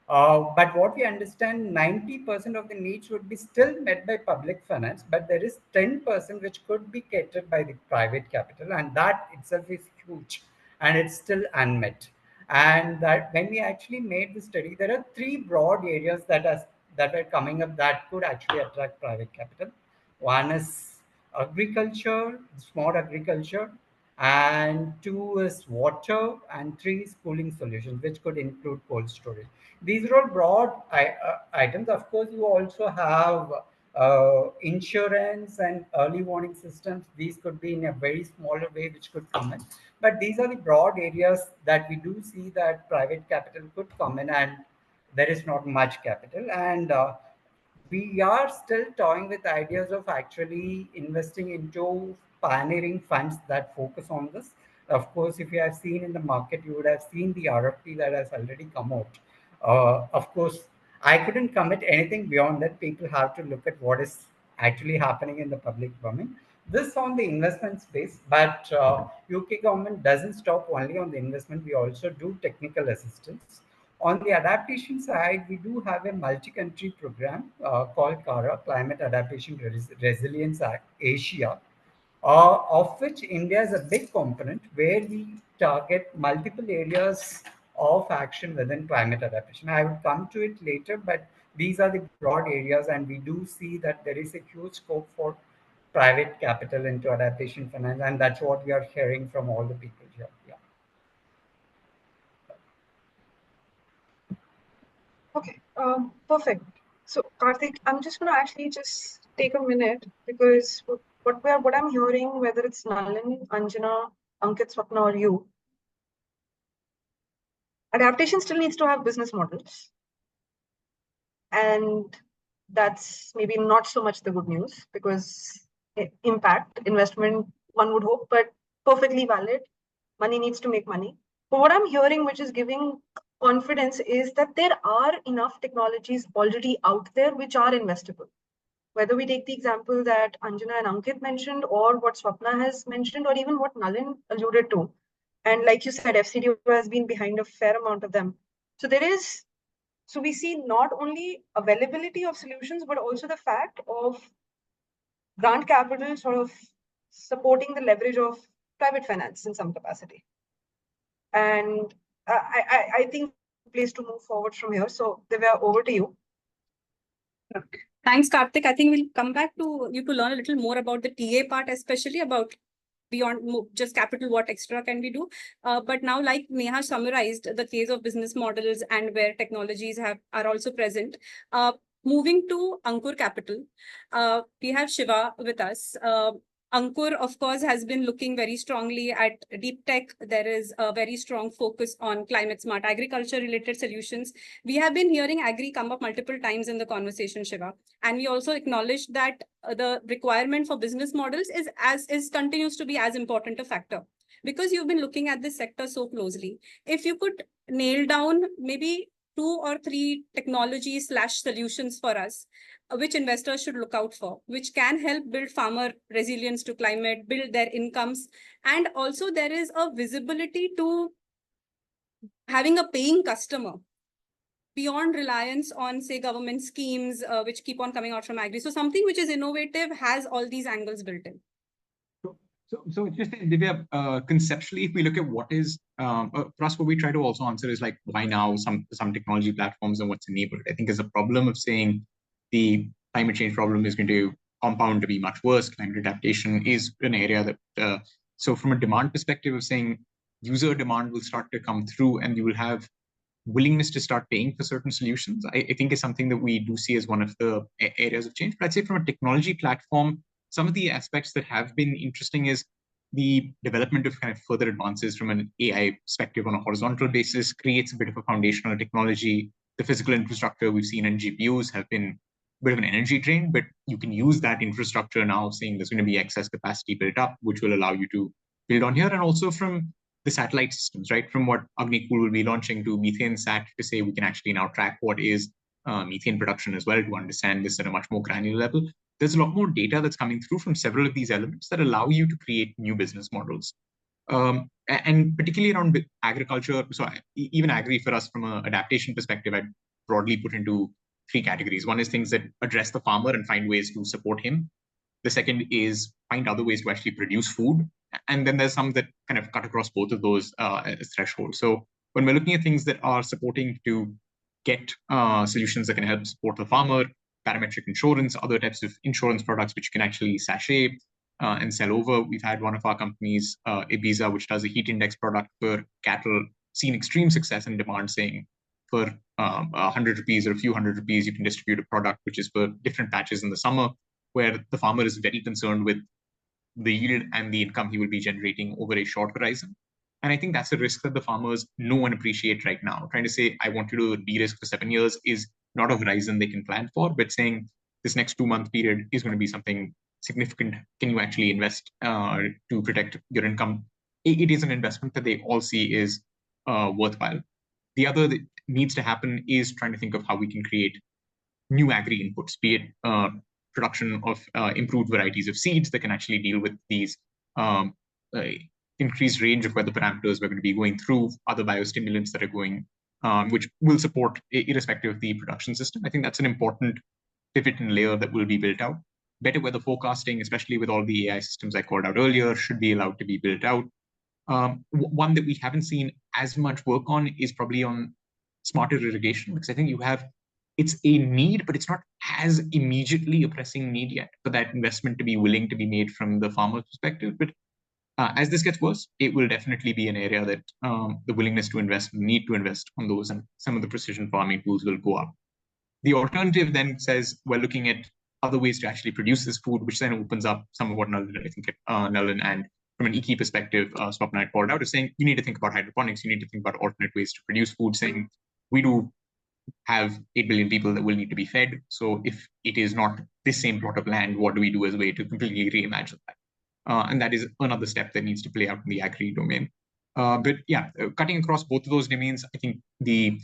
But what we understand, 90% of the needs would be still met by public finance, but there is 10% which could be catered by the private capital, and that itself is huge, and it's still unmet. And that when we actually made the study, there are three broad areas that are coming up that could actually attract private capital. One is agriculture, smart agriculture, and two is water, and three is cooling solutions, which could include cold storage. These are all broad items. Of course, you also have insurance and early warning systems. These could be in a very smaller way, which could come in. But these are the broad areas that we do see that private capital could come in, and there is not much capital. And we are still toying with ideas of actually investing into pioneering funds that focus on this. Of course, if you have seen in the market, you would have seen the RFP that has already come out. Of course, I couldn't commit anything beyond that. People have to look at what is actually happening in the public domain. This on the investment space, but UK government doesn't stop only on the investment. We also do technical assistance. On the adaptation side, we do have a multi-country program called CARA, Climate Adaptation Resilience Asia, of which India is a big component, where we target multiple areas of action within climate adaptation. I will come to it later, but these are the broad areas, and we do see that there is a huge scope for private capital into adaptation finance, and that's what we are hearing from all the people here. Yeah. Okay, perfect. So Karthik, I'm just gonna actually just take a minute because what I'm hearing, whether it's Nalin, Anjana, Ankit, Swapna, or you, adaptation still needs to have business models. And that's maybe not so much the good news, because impact, investment, one would hope, but perfectly valid. Money needs to make money. But what I'm hearing, which is giving confidence, is that there are enough technologies already out there which are investable. Whether we take the example that Anjana and Ankit mentioned, or what Swapna has mentioned, or even what Nalin alluded to. And like you said, FCDO has been behind a fair amount of them. So we see not only availability of solutions, but also the fact of grant capital sort of supporting the leverage of private finance in some capacity. And I think place to move forward from here. So Divya, over to you. Thanks, Karthik. I think we'll come back to you to learn a little more about the TA part, especially about beyond just capital, what extra can we do? But now, like Neha summarized the case of business models and where technologies are also present. Moving to Ankur Capital, we have Shiva with us. Ankur, of course, has been looking very strongly at deep tech. There is a very strong focus on climate smart agriculture related solutions. We have been hearing agri come up multiple times in the conversation, Shiva. And we also acknowledge that the requirement for business models continues to be as important a factor. Because you've been looking at this sector so closely, if you could nail down maybe 2 or 3 technologies/solutions for us, which investors should look out for, which can help build farmer resilience to climate, build their incomes. And also there is a visibility to having a paying customer beyond reliance on, say, government schemes, which keep on coming out from agri. So something which is innovative has all these angles built in. So just Divya, conceptually, if we look at what is, plus what we try to also answer is like, why now some technology platforms and what's enabled? I think is a problem of saying the climate change problem is going to compound to be much worse. Climate adaptation is an area that, so from a demand perspective of saying user demand will start to come through and you will have willingness to start paying for certain solutions, I think is something that we do see as one of the areas of change. But I'd say from a technology platform, some of the aspects that have been interesting is the development of kind of further advances from an AI perspective on a horizontal basis creates a bit of a foundational technology. The physical infrastructure we've seen in GPUs have been a bit of an energy drain, but you can use that infrastructure now, saying there's going to be excess capacity built up, which will allow you to build on here. And also from the satellite systems, right? From what Agnikul will be launching to Methane Sat to say we can actually now track what is methane production as well to understand this at a much more granular level. There's a lot more data that's coming through from several of these elements that allow you to create new business models. And particularly around agriculture, so even agri for us from an adaptation perspective, I'd broadly put into 3 categories. One is things that address the farmer and find ways to support him. The second is find other ways to actually produce food. And then there's some that kind of cut across both of those thresholds. So when we're looking at things that are supporting to get solutions that can help support the farmer, parametric insurance, other types of insurance products which you can actually sachet and sell over. We've had one of our companies, Ibiza, which does a heat index product for cattle, seen extreme success and demand, saying for 100 rupees or a few hundred rupees, you can distribute a product which is for different patches in the summer, where the farmer is very concerned with the yield and the income he will be generating over a short horizon. And I think that's a risk that the farmers know and appreciate right now. Trying to say, I want you to de-risk for 7 years is not a horizon they can plan for, but saying this next 2-month period is going to be something significant. Can you actually invest to protect your income? It is an investment that they all see is worthwhile. The other that needs to happen is trying to think of how we can create new agri inputs, be it production of improved varieties of seeds that can actually deal with these increased range of weather parameters we're going to be going through, other biostimulants that are going, which will support irrespective of the production system. I think that's an important pivot and layer that will be built out. Better weather forecasting, especially with all the AI systems I called out earlier, should be allowed to be built out. One that we haven't seen as much work on is probably on smarter irrigation, because I think it's a need, but it's not as immediately a pressing need yet for that investment to be willing to be made from the farmer's perspective. But as this gets worse, it will definitely be an area that the willingness to invest, need to invest on those, and some of the precision farming tools will go up. The alternative then says we're looking at other ways to actually produce this food, which then opens up some of what Nalin and from an EK perspective, Swapna called out, is saying you need to think about hydroponics, you need to think about alternate ways to produce food, saying we do have 8 billion people that will need to be fed. So if it is not this same plot of land, what do we do as a way to completely reimagine that? And that is another step that needs to play out in the agri domain. But yeah, cutting across both of those domains, I think the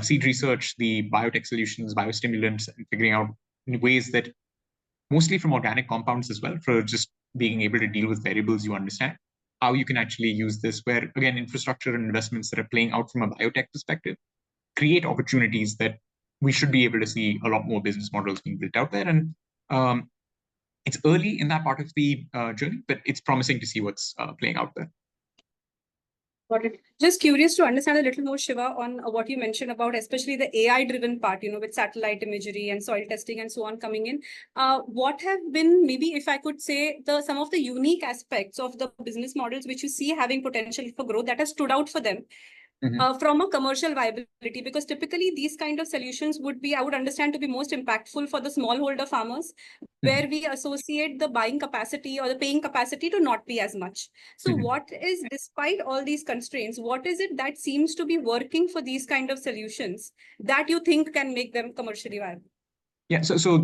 seed research, the biotech solutions, biostimulants, and figuring out ways that mostly from organic compounds as well, for just being able to deal with variables you understand, how you can actually use this, where again, infrastructure and investments that are playing out from a biotech perspective create opportunities that we should be able to see a lot more business models being built out there. And it's early in that part of the journey, but it's promising to see what's playing out there. Got it. Just curious to understand a little more, Shiva, on what you mentioned about especially the AI-driven part, with satellite imagery and soil testing and so on coming in. What have been, maybe if I could say, some of the unique aspects of the business models which you see having potential for growth that has stood out for them from a commercial viability? Because typically these kind of solutions would be, I would understand, to be most impactful for the smallholder farmers, where we associate the buying capacity or the paying capacity to not be as much. So what is, despite all these constraints, what is it that seems to be working for these kind of solutions that you think can make them commercially viable? Yeah, so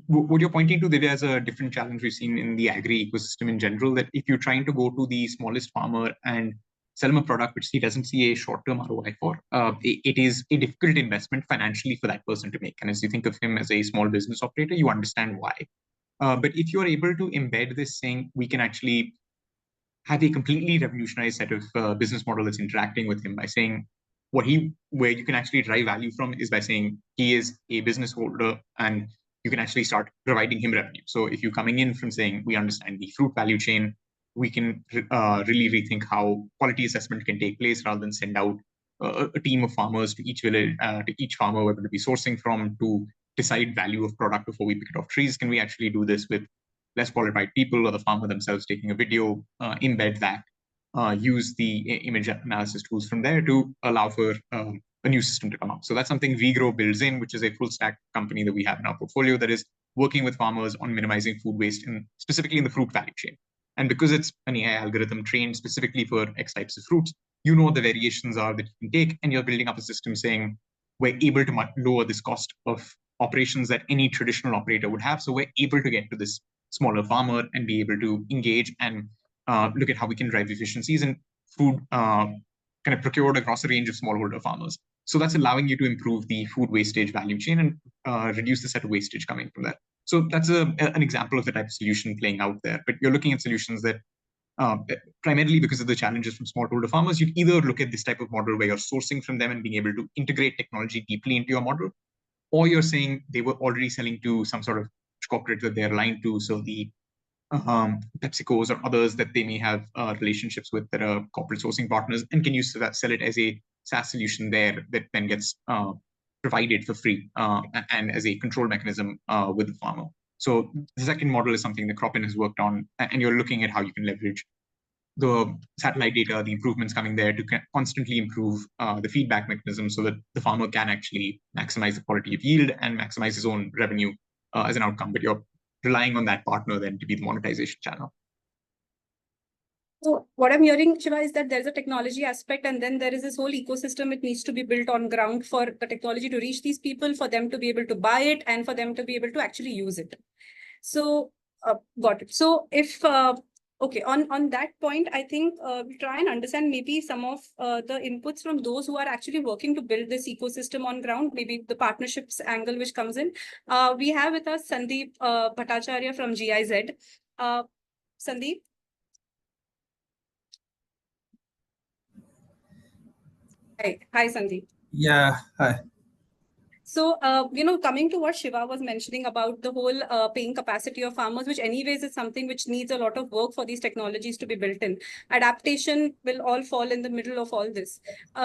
what you're pointing to, Divya, is a different challenge we've seen in the agri ecosystem in general, that if you're trying to go to the smallest farmer and sell him a product which he doesn't see a short-term ROI for, it is a difficult investment financially for that person to make. And as you think of him as a small business operator, you understand why. But if you're able to embed this, saying we can actually have a completely revolutionary set of business model that's interacting with him by saying where you can actually drive value from is by saying he is a business holder and you can actually start providing him revenue. So if you're coming in from saying we understand the fruit value chain, we can really rethink how quality assessment can take place rather than send out a team of farmers to each village, to each farmer we're going to be sourcing from to decide value of product before we pick it off trees. Can we actually do this with less qualified people or the farmer themselves taking a video, embed that, use the image analysis tools from there to allow for a new system to come up. So that's something WeGrow builds in, which is a full stack company that we have in our portfolio that is working with farmers on minimizing food waste, specifically in the fruit value chain. And because it's an AI algorithm trained specifically for X types of fruits, you know what the variations are that you can take, and you're building up a system saying, we're able to lower this cost of operations that any traditional operator would have. So we're able to get to this smaller farmer and be able to engage and look at how we can drive efficiencies and food kind of procured across a range of smallholder farmers. So that's allowing you to improve the food wastage value chain and reduce the set of wastage coming from that. So that's an example of the type of solution playing out there. But you're looking at solutions that primarily because of the challenges from smallholder farmers, you'd either look at this type of model where you're sourcing from them and being able to integrate technology deeply into your model, or you're saying they were already selling to some sort of corporate that they're aligned to. So the PepsiCos or others that they may have relationships with that are corporate sourcing partners, and can you sell it as a SaaS solution there that then gets provided for free and as a control mechanism with the farmer. So the second model is something that Cropin has worked on, and you're looking at how you can leverage the satellite data, the improvements coming there to constantly improve the feedback mechanism so that the farmer can actually maximize the quality of yield and maximize his own revenue as an outcome. But you're relying on that partner then to be the monetization channel. So what I'm hearing, Shiva, is that there's a technology aspect, and then there is this whole ecosystem. It needs to be built on ground for the technology to reach these people, for them to be able to buy it, and for them to be able to actually use it. So got it. So if okay, on that point, I think we try and understand maybe some of the inputs from those who are actually working to build this ecosystem on ground, maybe the partnerships angle which comes in. We have with us Sandeep Bhattacharya from GIZ. Sandeep? Hi, Sandeep. Yeah, hi. So, coming to what Shiva was mentioning about the whole paying capacity of farmers, which anyways is something which needs a lot of work for these technologies to be built in. Adaptation will all fall in the middle of all this.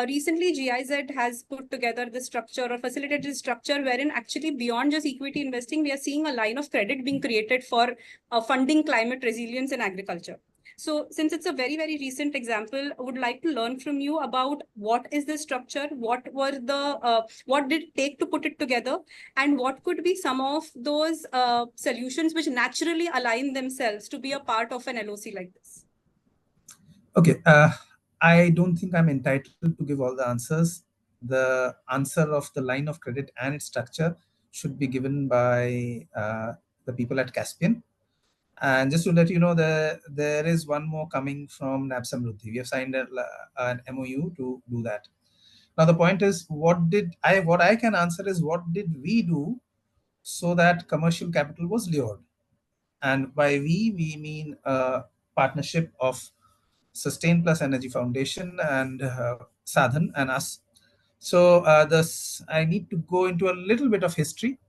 Recently, GIZ has put together the structure or facilitated the structure wherein actually beyond just equity investing, we are seeing a line of credit being created for funding climate resilience in agriculture. So since it's a very, very recent example, I would like to learn from you about what is the structure, what did it take to put it together, and what could be some of those solutions which naturally align themselves to be a part of an LOC like this? Okay, I don't think I'm entitled to give all the answers. The answer of the line of credit and its structure should be given by the people at Caspian. And just to let you know, there is one more coming from NAB Samruddhi. We have signed an MOU to do that. Now the point is, what I can answer is what did we do so that commercial capital was lured? And by we mean a partnership of Sustain Plus Energy Foundation and Sadhan and us. So I need to go into a little bit of history.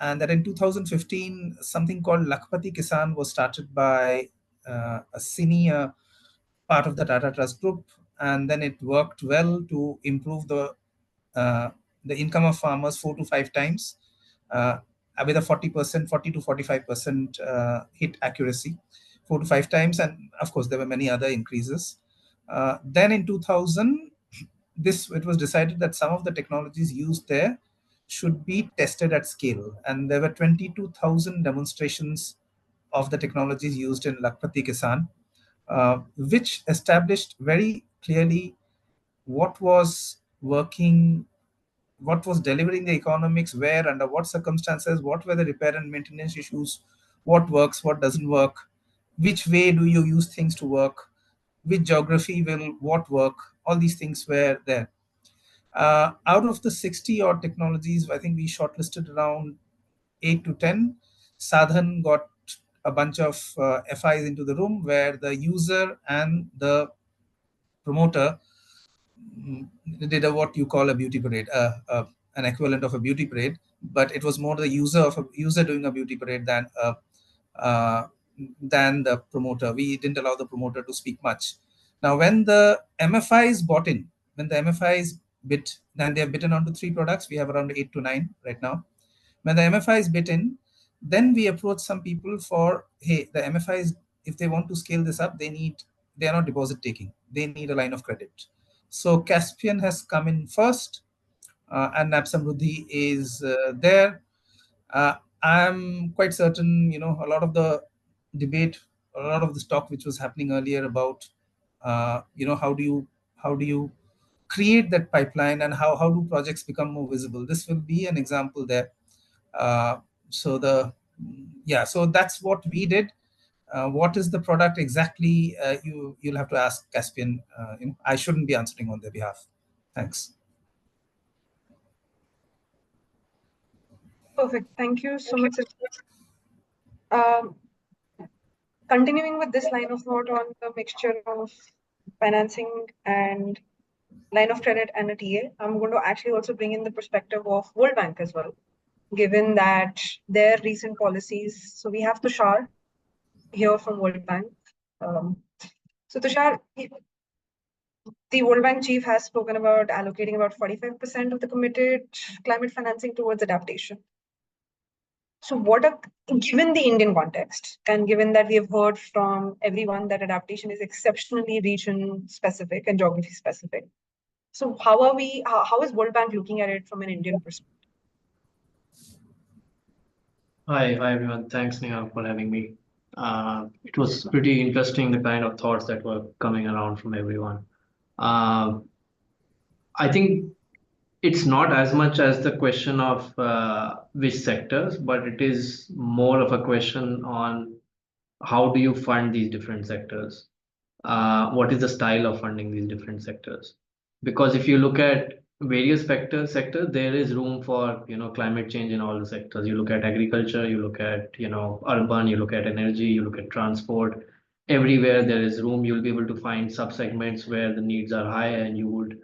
And that in 2015, something called Lakhpati Kisan was started by a senior part of the Tata Trust Group and then it worked well to improve the income of farmers 4 to 5 times with a 40%, 40 to 45% hit accuracy, 4 to 5 times. And of course, there were many other increases. Then in 2000, it was decided that some of the technologies used there should be tested at scale. And there were 22,000 demonstrations of the technologies used in Lakpati Kisan, which established very clearly what was working, what was delivering the economics, where, under what circumstances, what were the repair and maintenance issues, what works, what doesn't work, which way do you use things to work, which geography will what work, all these things were there. Out of the 60 odd technologies, I think we shortlisted around 8 to 10. Sadhan got a bunch of FIs into the room where the user and the promoter did what you call a beauty parade, an equivalent of a beauty parade, but it was more the user doing a beauty parade than the promoter. We didn't allow the promoter to speak much. Now, when the MFIs bought in, when the MFIs bit, then they have bitten onto 3 products. We have around 8 to 9 right now. When the MFIs bit in, then we approached some people for, hey, the MFIs, if they want to scale this up, they are not deposit taking. They need a line of credit. So Caspian has come in first, and NAB Samruddhi is there. I'm quite certain, a lot of the debate, a lot of the talk which was happening earlier about, how do you create that pipeline, and how do projects become more visible? This will be an example there. So that's what we did. What is the product exactly? You'll have to ask Caspian. I shouldn't be answering on their behalf. Thanks. Perfect. Thank you so much. Continuing with this line of thought on the mixture of financing and line of credit and a TA, I'm going to actually also bring in the perspective of World Bank as well, given that their recent policies. So we have Tushar here from World Bank. So Tushar, the World Bank chief has spoken about allocating about 45% of the committed climate financing towards adaptation. So given the Indian context, and given that we have heard from everyone that adaptation is exceptionally region specific and geography specific, so how is World Bank looking at it from an Indian perspective? Hi everyone. Thanks, Neha, for having me. It was pretty interesting, the kind of thoughts that were coming around from everyone. I think it's not as much as the question of which sectors, but it is more of a question on how do you fund these different sectors? What is the style of funding these different sectors? Because if you look at various sectors, there is room for climate change in all the sectors. You look at agriculture, you look at urban, you look at energy, you look at transport. Everywhere there is room. You'll be able to find sub-segments where the needs are high, and you would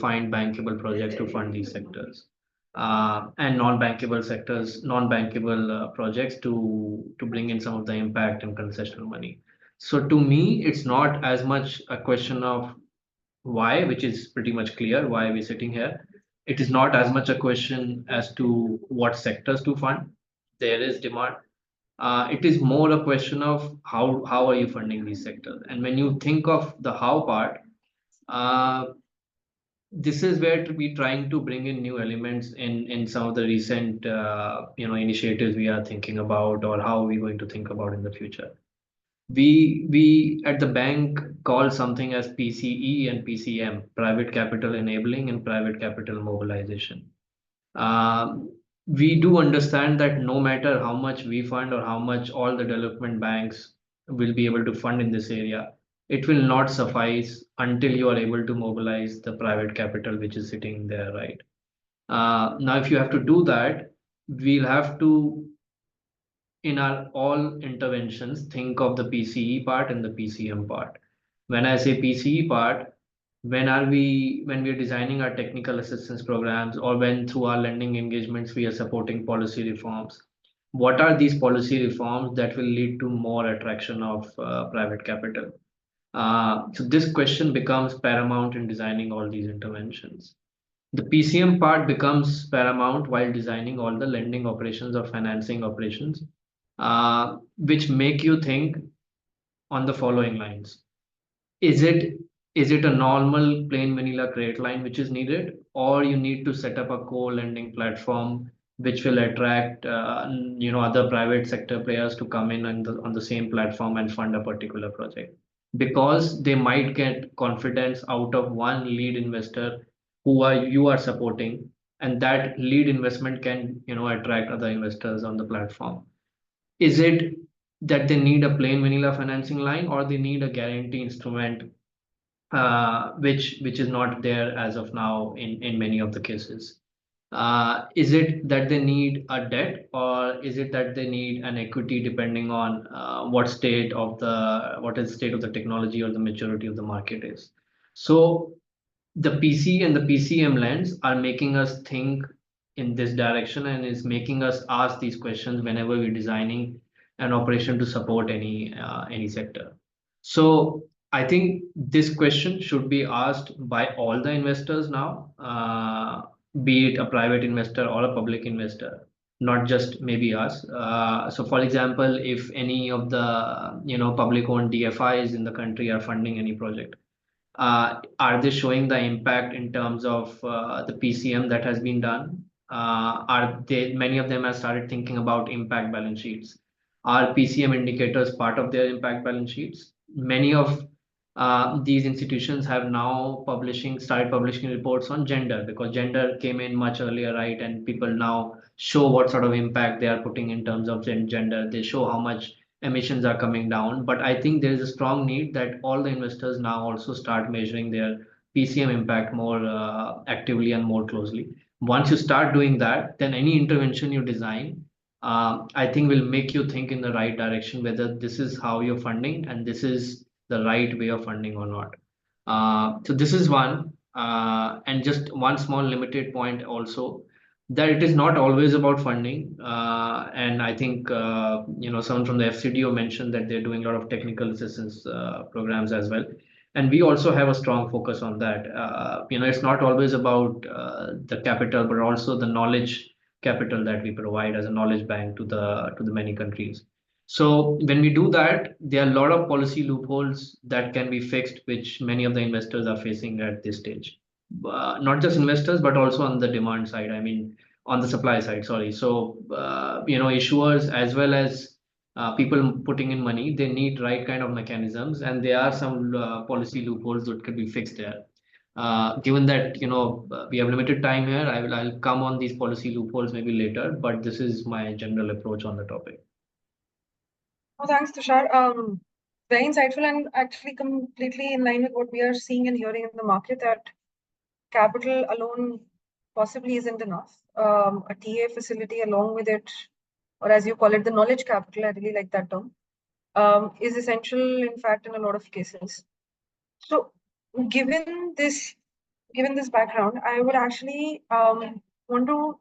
find bankable projects to fund these sectors, and non-bankable sectors, non-bankable projects to bring in some of the impact and concessional money. So to me, it's not as much a question of why, which is pretty much clear why we're sitting here. It is not as much a question as to what sectors to fund. There is demand. It is more a question of how are you funding these sectors. And when you think of the how part, this is where we're trying to bring in new elements in some of the recent initiatives we are thinking about, or how we're going to think about in the future. We at the bank call something as PCE and PCM, private capital enabling and private capital mobilization. We do understand that no matter how much we fund or how much all the development banks will be able to fund in this area, it will not suffice until you are able to mobilize the private capital which is sitting there, right? Now, if you have to do that, we'll have to, in our all interventions, think of the PCE part and the PCM part. When I say PCE part, when we are designing our technical assistance programs, or when through our lending engagements we are supporting policy reforms, what are these policy reforms that will lead to more attraction of private capital? So this question becomes paramount in designing all these interventions. The PCM part becomes paramount while designing all the lending operations or financing operations, which make you think on the following lines. Is it a normal plain vanilla credit line which is needed, or you need to set up a co-lending platform which will attract other private sector players to come in on the same platform and fund a particular project, because they might get confidence out of one lead investor you are supporting, and that lead investment can attract other investors on the platform. Is it that they need a plain vanilla financing line, or they need a guarantee instrument, which is not there as of now in many of the cases? Is it that they need a debt, or is it that they need an equity, depending on what is the state of the technology or the maturity of the market is? So the PC and the PCM lens are making us think in this direction, and is making us ask these questions whenever we're designing an operation to support any sector. So I think this question should be asked by all the investors now, be it a private investor or a public investor, not just maybe us. So for example, if any of the public owned DFIs in the country are funding any project, are they showing the impact in terms of the PCM that has been done? Many of them have started thinking about impact balance sheets. Are PCM indicators part of their impact balance sheets? Many of these institutions have now started publishing reports on gender, because gender came in much earlier, right? And people now show what sort of impact they are putting in terms of gender. They show how much emissions are coming down. But I think there is a strong need that all the investors now also start measuring their PCM impact more actively and more closely. Once you start doing that, then any intervention you design, I think will make you think in the right direction, whether this is how you're funding and this is the right way of funding or not. So this is one. And just one small limited point also, that it is not always about funding. And I think, someone from the FCDO mentioned that they're doing a lot of technical assistance programs as well. And we also have a strong focus on that. It's not always about the capital, but also the knowledge capital that we provide as a knowledge bank to the many countries. So when we do that, there are a lot of policy loopholes that can be fixed, which many of the investors are facing at this stage. Not just investors, but also on the demand side. I mean, on the supply side, sorry. So, issuers as well as people putting in money, they need right kind of mechanisms, and there are some policy loopholes that could be fixed there. Given that we have limited time here, I'll come on these policy loopholes maybe later, but this is my general approach on the topic. Oh, thanks, Tushar. Very insightful, and actually completely in line with what we are seeing and hearing in the market, that capital alone possibly isn't enough. A TA facility along with it, or as you call it, the knowledge capital, I really like that term, is essential, in fact, in a lot of cases. So given this background, I would actually want to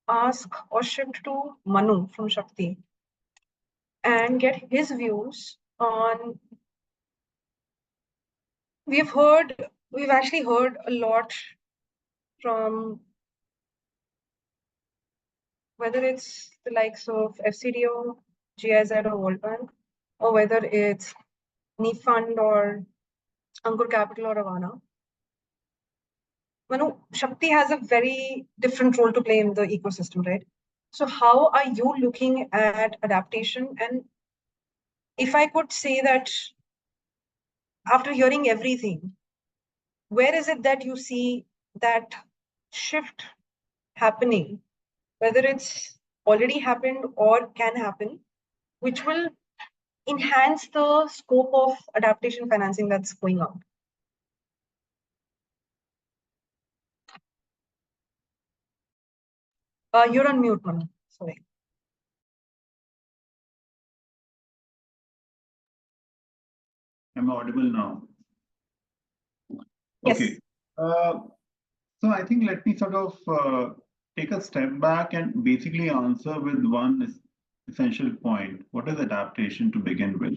ask or shift to Manu from Shakti and get his views on. We've actually heard a lot from, whether it's the likes of FCDO, GIZ or World Bank, or whether it's Neev Fund or Ankur Capital or Avana. Manu, Shakti has a very different role to play in the ecosystem, right? So how are you looking at adaptation? And if I could say that, after hearing everything, where is it that you see that shift happening, whether it's already happened or can happen, which will enhance the scope of adaptation financing that's going on? You're on mute, Manu. Sorry. Am I audible now? Yes. Okay. So I think let me sort of take a step back and basically answer with one essential point. What is adaptation to begin with?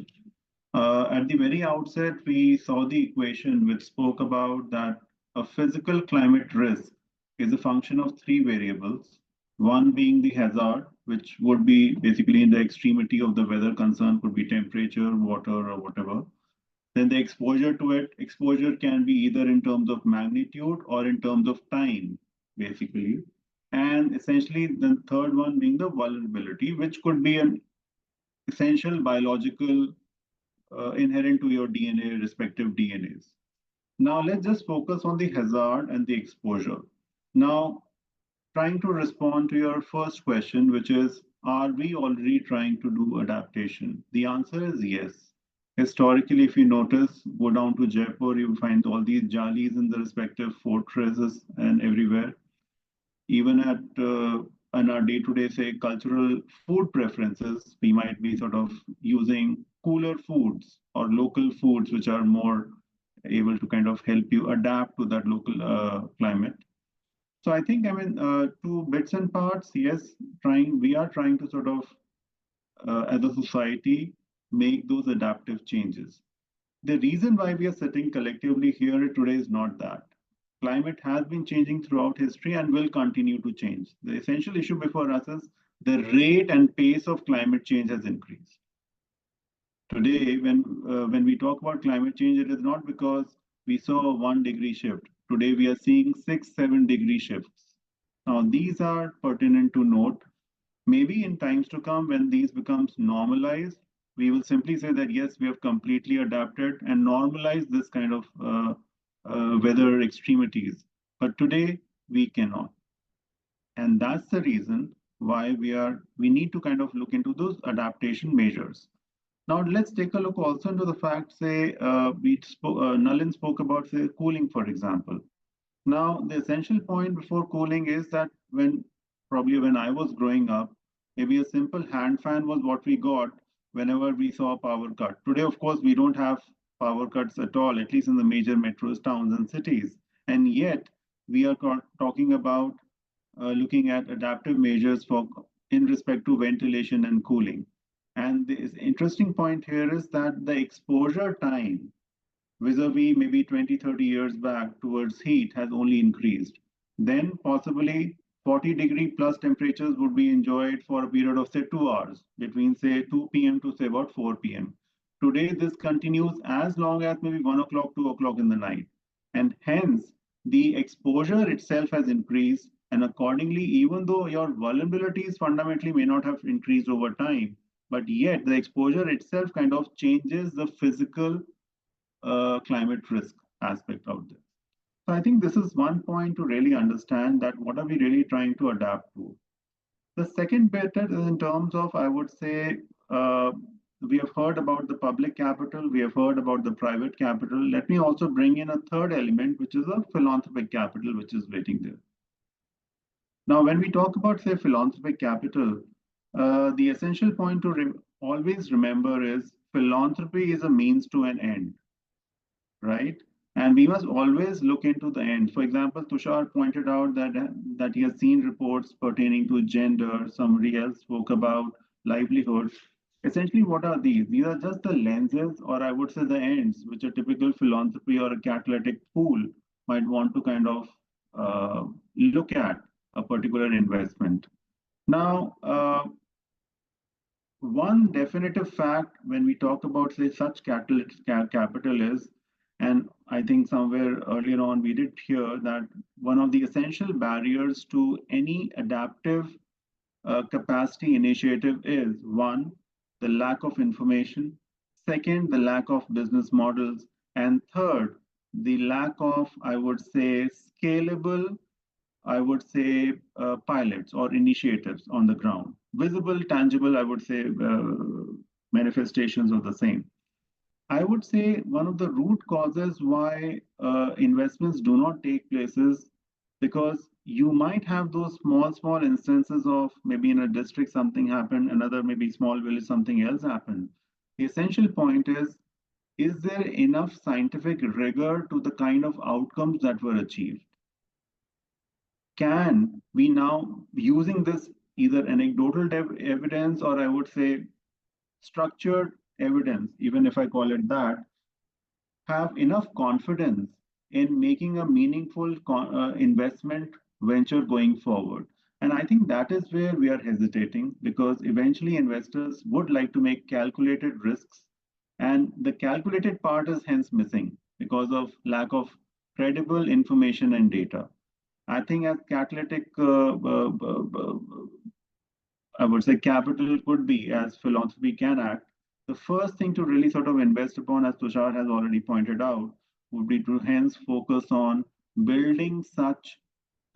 At the very outset, we saw the equation which spoke about that a physical climate risk is a function of three variables. One being the hazard, which would be basically in the extremity of the weather concern, could be temperature, water, or whatever. Then the exposure to it, exposure can be either in terms of magnitude or in terms of time, basically. And essentially, the third one being the vulnerability, which could be an essential biological inherent to your DNA, respective DNAs. Now, let's just focus on the hazard and the exposure. Now, trying to respond to your first question, which is, are we already trying to do adaptation? The answer is yes. Historically, if you notice, go down to Jaipur, you find all these jalis in the respective fortresses and everywhere. Even at in our day-to-day, say, cultural food preferences, we might be sort of using cooler foods or local foods, which are more able to kind of help you adapt to that local climate. So I think, I mean, to bits and parts, yes, we are trying to sort of, as a society, make those adaptive changes. The reason why we are sitting collectively here today is not that. Climate has been changing throughout history and will continue to change. The essential issue before us is the rate and pace of climate change has increased. Today, when we talk about climate change, it is not because we saw a 1 degree shift. Today, we are seeing 6, 7 degree shifts. Now, these are pertinent to note. Maybe in times to come, when these becomes normalized, we will simply say that yes, we have completely adapted and normalized this kind of weather extremities. But today, we cannot. And that's the reason why we need to kind of look into those adaptation measures. Now, let's take a look also into the fact, say, Nalin spoke about, say, cooling, for example. Now, the essential point before cooling is that probably when I was growing up, maybe a simple hand fan was what we got whenever we saw a power cut. Today, of course, we don't have power cuts at all, at least in the major metros, towns, and cities. And yet, we are talking about looking at adaptive measures in respect to ventilation and cooling. And the interesting point here is that the exposure time vis-a-vis maybe 20, 30 years back towards heat has only increased. Then possibly 40-degree plus temperatures would be enjoyed for a period of say 2 hours between say 2 p.m. to say about 4 p.m. Today, this continues as long as maybe 1 o'clock, 2 o'clock in the night. And hence, the exposure itself has increased. And accordingly, even though your vulnerabilities fundamentally may not have increased over time, but yet the exposure itself kind of changes the physical climate risk aspect out there. So I think this is one point to really understand that what are we really trying to adapt to. The second bit is in terms of, I would say, we have heard about the public capital, we have heard about the private capital. Let me also bring in a third element, which is a philanthropic capital, which is waiting there. Now, when we talk about, say, philanthropic capital, the essential point to always remember is philanthropy is a means to an end, right? And we must always look into the end. For example, Tushar pointed out that he has seen reports pertaining to gender. Somebody else spoke about livelihood. Essentially, what are these? These are just the lenses, or I would say the ends, which a typical philanthropy or a catalytic pool might want to kind of look at a particular investment. Now, one definitive fact when we talk about, say, such capital is, and I think somewhere earlier on we did hear that one of the essential barriers to any adaptive capacity initiative is one, the lack of information, second, the lack of business models, and third, the lack of, I would say, scalable, I would say, pilots or initiatives on the ground. Visible, tangible, I would say, manifestations of the same. I would say one of the root causes why investments do not take place is because you might have those small instances of maybe in a district something happened, another maybe small village something else happened. The essential point is there enough scientific rigor to the kind of outcomes that were achieved? Can we now, using this either anecdotal evidence or I would say structured evidence, even if I call it that, have enough confidence in making a meaningful investment venture going forward. And I think that is where we are hesitating, because eventually investors would like to make calculated risks. And the calculated part is hence missing because of lack of credible information and data. I think as catalytic, I would say capital could be, as philanthropy can act, the first thing to really sort of invest upon, as Tushar has already pointed out, would be to hence focus on building such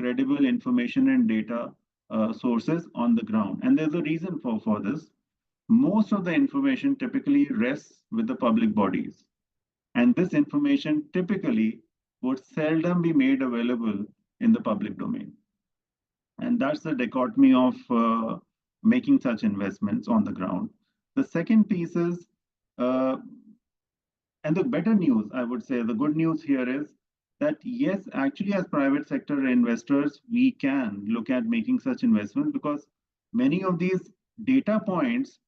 credible information and data sources on the ground. And there's a reason for this. Most of the information typically rests with the public bodies. And this information typically would seldom be made available in the public domain. And that's the dichotomy of making such investments on the ground. The second piece is, and the better news, I would say, the good news here is that yes, actually, as private sector investors, we can look at making such investments, because many of these data points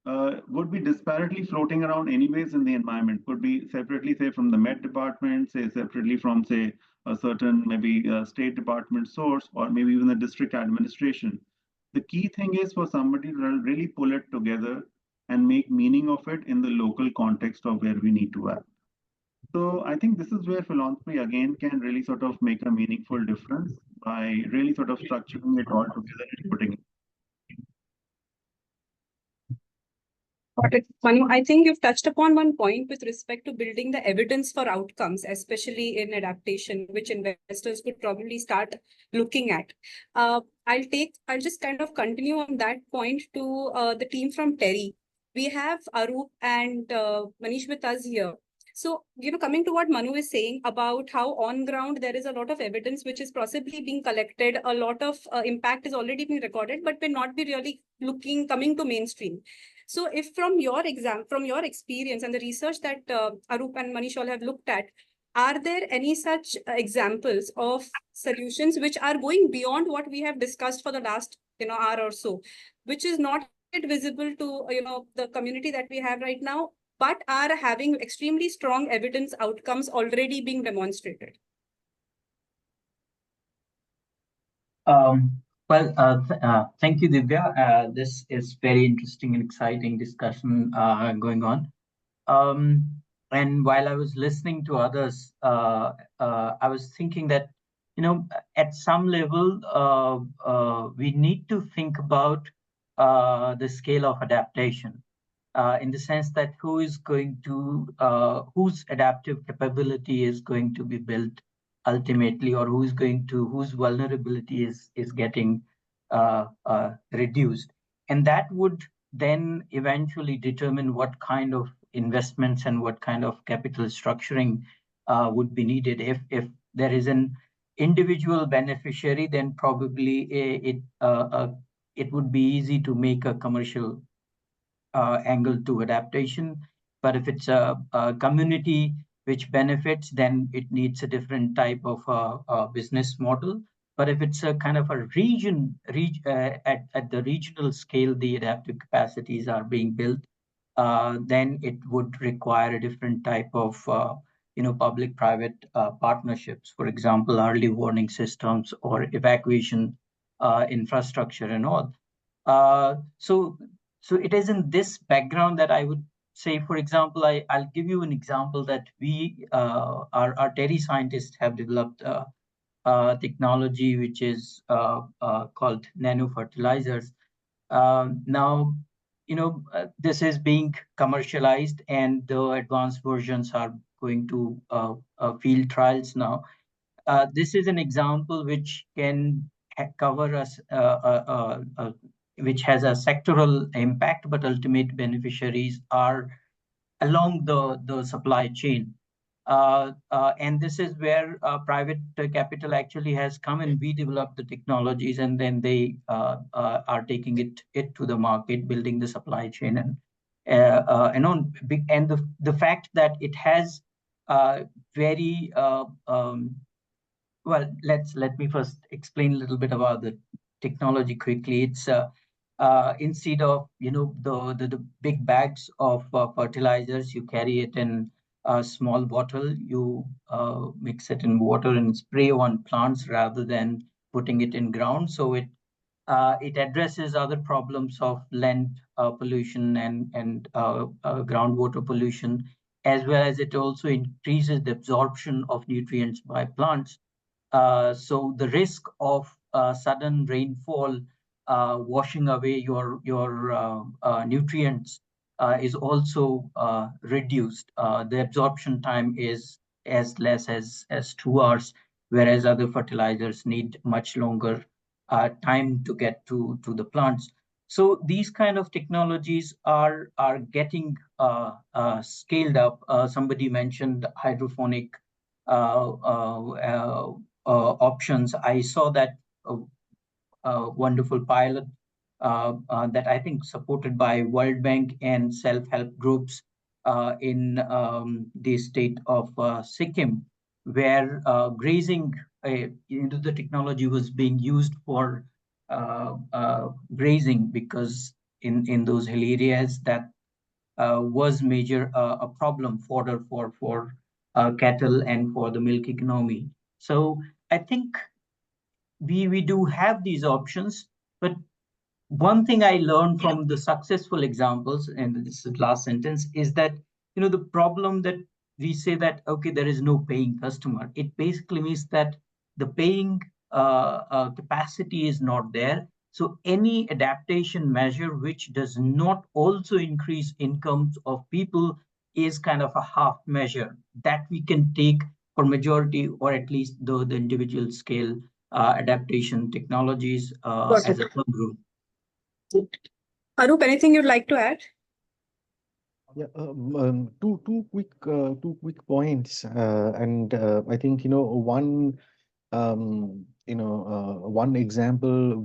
would be disparately floating around anyways in the environment, could be separately, say, from the Met Department, say, separately from, say, a certain maybe State Department source, or maybe even the district administration. The key thing is for somebody to really pull it together and make meaning of it in the local context of where we need to act. So I think this is where philanthropy again can really sort of make a meaningful difference by really sort of structuring it all together and putting it. Got it. Manu, I think you've touched upon one point with respect to building the evidence for outcomes, especially in adaptation, which investors could probably start looking at. I'll just kind of continue on that point to the team from Terry. We have Arup and Manish with us here. So, coming to what Manu is saying about how on ground there is a lot of evidence which is possibly being collected, a lot of impact is already being recorded, but may not be really coming to mainstream. So if from your experience and the research that Arup and Manish all have looked at, are there any such examples of solutions which are going beyond what we have discussed for the last hour or so, which is not yet visible to the community that we have right now, but are having extremely strong evidence outcomes already being demonstrated? Thank you, Divya. This is very interesting and exciting discussion going on. And while I was listening to others, I was thinking that, at some level, we need to think about the scale of adaptation, in the sense that whose adaptive capability is going to be built ultimately, or whose vulnerability is getting reduced. And that would then eventually determine what kind of investments and what kind of capital structuring would be needed. If there is an individual beneficiary, then probably it would be easy to make a commercial angle to adaptation. But if it's a community which benefits, then it needs a different type of business model. But if it's a kind of a at the regional scale, the adaptive capacities are being built, then it would require a different type of public-private partnerships. For example, early warning systems or evacuation infrastructure and all. So it is in this background that I would say, for example, I'll give you an example that our Terry scientists have developed technology which is called nano fertilizers. Now, this is being commercialized, and the advanced versions are going to field trials now. This is an example which can cover us, which has a sectoral impact, but ultimate beneficiaries are along the supply chain. And this is where private capital actually has come, and we develop the technologies, and then they are taking it to the market, building the supply chain, and the fact that it has very well. Let me first explain a little bit about the technology quickly. instead of the big bags of fertilizers, you carry it in a small bottle, you mix it in water and spray on plants rather than putting it in ground. So it addresses other problems of land pollution and groundwater pollution, as well as it also increases the absorption of nutrients by plants. So the risk of sudden rainfall washing away your nutrients is also reduced. The absorption time is as less as 2 hours, whereas other fertilizers need much longer time to get to the plants. So these kind of technologies are getting scaled up. Somebody mentioned hydroponic options. I saw that wonderful pilot that I think supported by World Bank and self-help groups in the state of Sikkim, where grazing into the technology was being used for grazing, because in those hill areas that was major a problem fodder for cattle and for the milk economy. So I think we do have these options, but one thing I learned from the successful examples, and this is the last sentence, is that the problem that we say that okay, there is no paying customer. It basically means that the paying capacity is not there. So any adaptation measure which does not also increase incomes of people is kind of a half measure that we can take for majority, or at least the individual scale adaptation technologies as a club group. Arup, anything you'd like to add? Yeah, two quick points, and I think one one example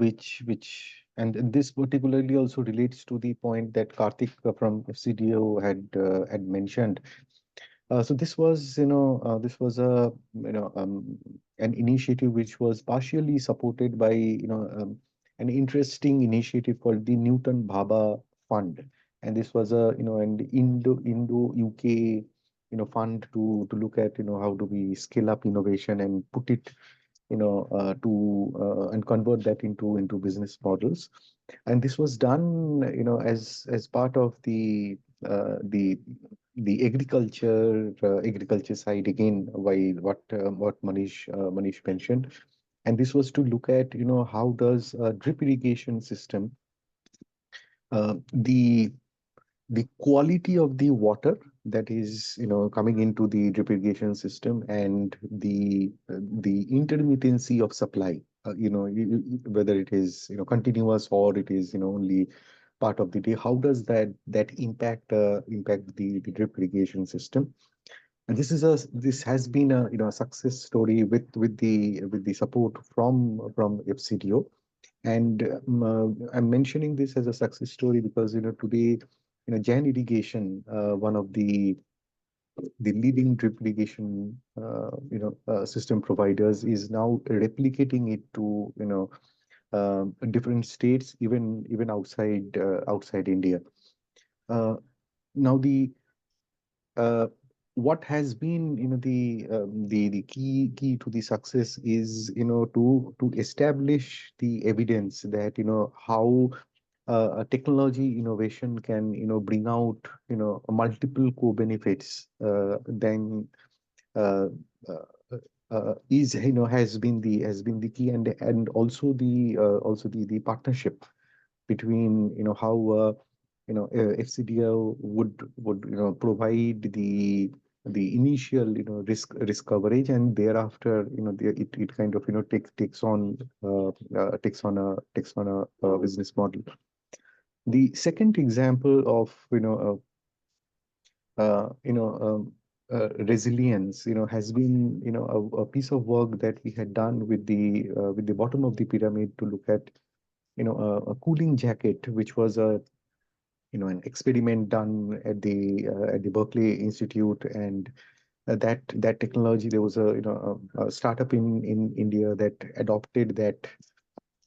and this particularly also relates to the point that Karthik from FCDO had mentioned. So this was a an initiative which was partially supported by an interesting initiative called the Newton Bhabha Fund, and this was an Indo UK fund to look at how do we scale up innovation and put it and convert that into business models. And this was done as part of the agriculture side, again, while what Manish mentioned. And this was to look at how does a drip irrigation system, the quality of the water that is coming into the drip irrigation system, and the intermittency of supply, whether it is continuous or it is only part of the day. How does that impact the drip irrigation system? And this has been a success story with the support from FCDO. And I'm mentioning this as a success story because today Jain Irrigation, one of the leading drip irrigation system providers, is now replicating it to different states, even outside India. Now what has been the key to the success is to establish the evidence that how a technology innovation can bring out multiple co-benefits, then is has been the key, and also the partnership between how FCDO would provide the initial risk coverage, and thereafter it kind of takes on a business model. The second example of resilience has been a piece of work that we had done with the bottom of the pyramid to look at a cooling jacket, which was an experiment done at the Berkeley Institute. And that technology, there was a startup in India that adopted that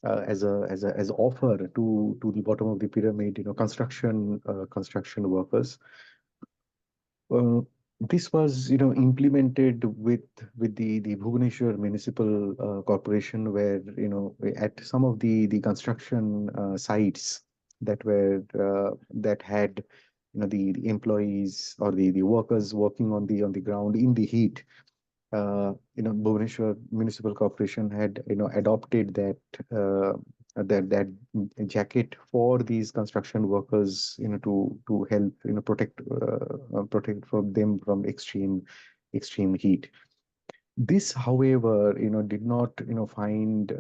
as offer to the bottom of the pyramid, construction workers. This was, implemented with the Bhubaneswar Municipal Corporation, where, at some of the construction sites that had, the employees or the workers working on the ground in the heat. Bhubaneswar Municipal Corporation had, adopted that jacket for these construction workers, to help, protect from them from extreme heat. This, however, did not, find,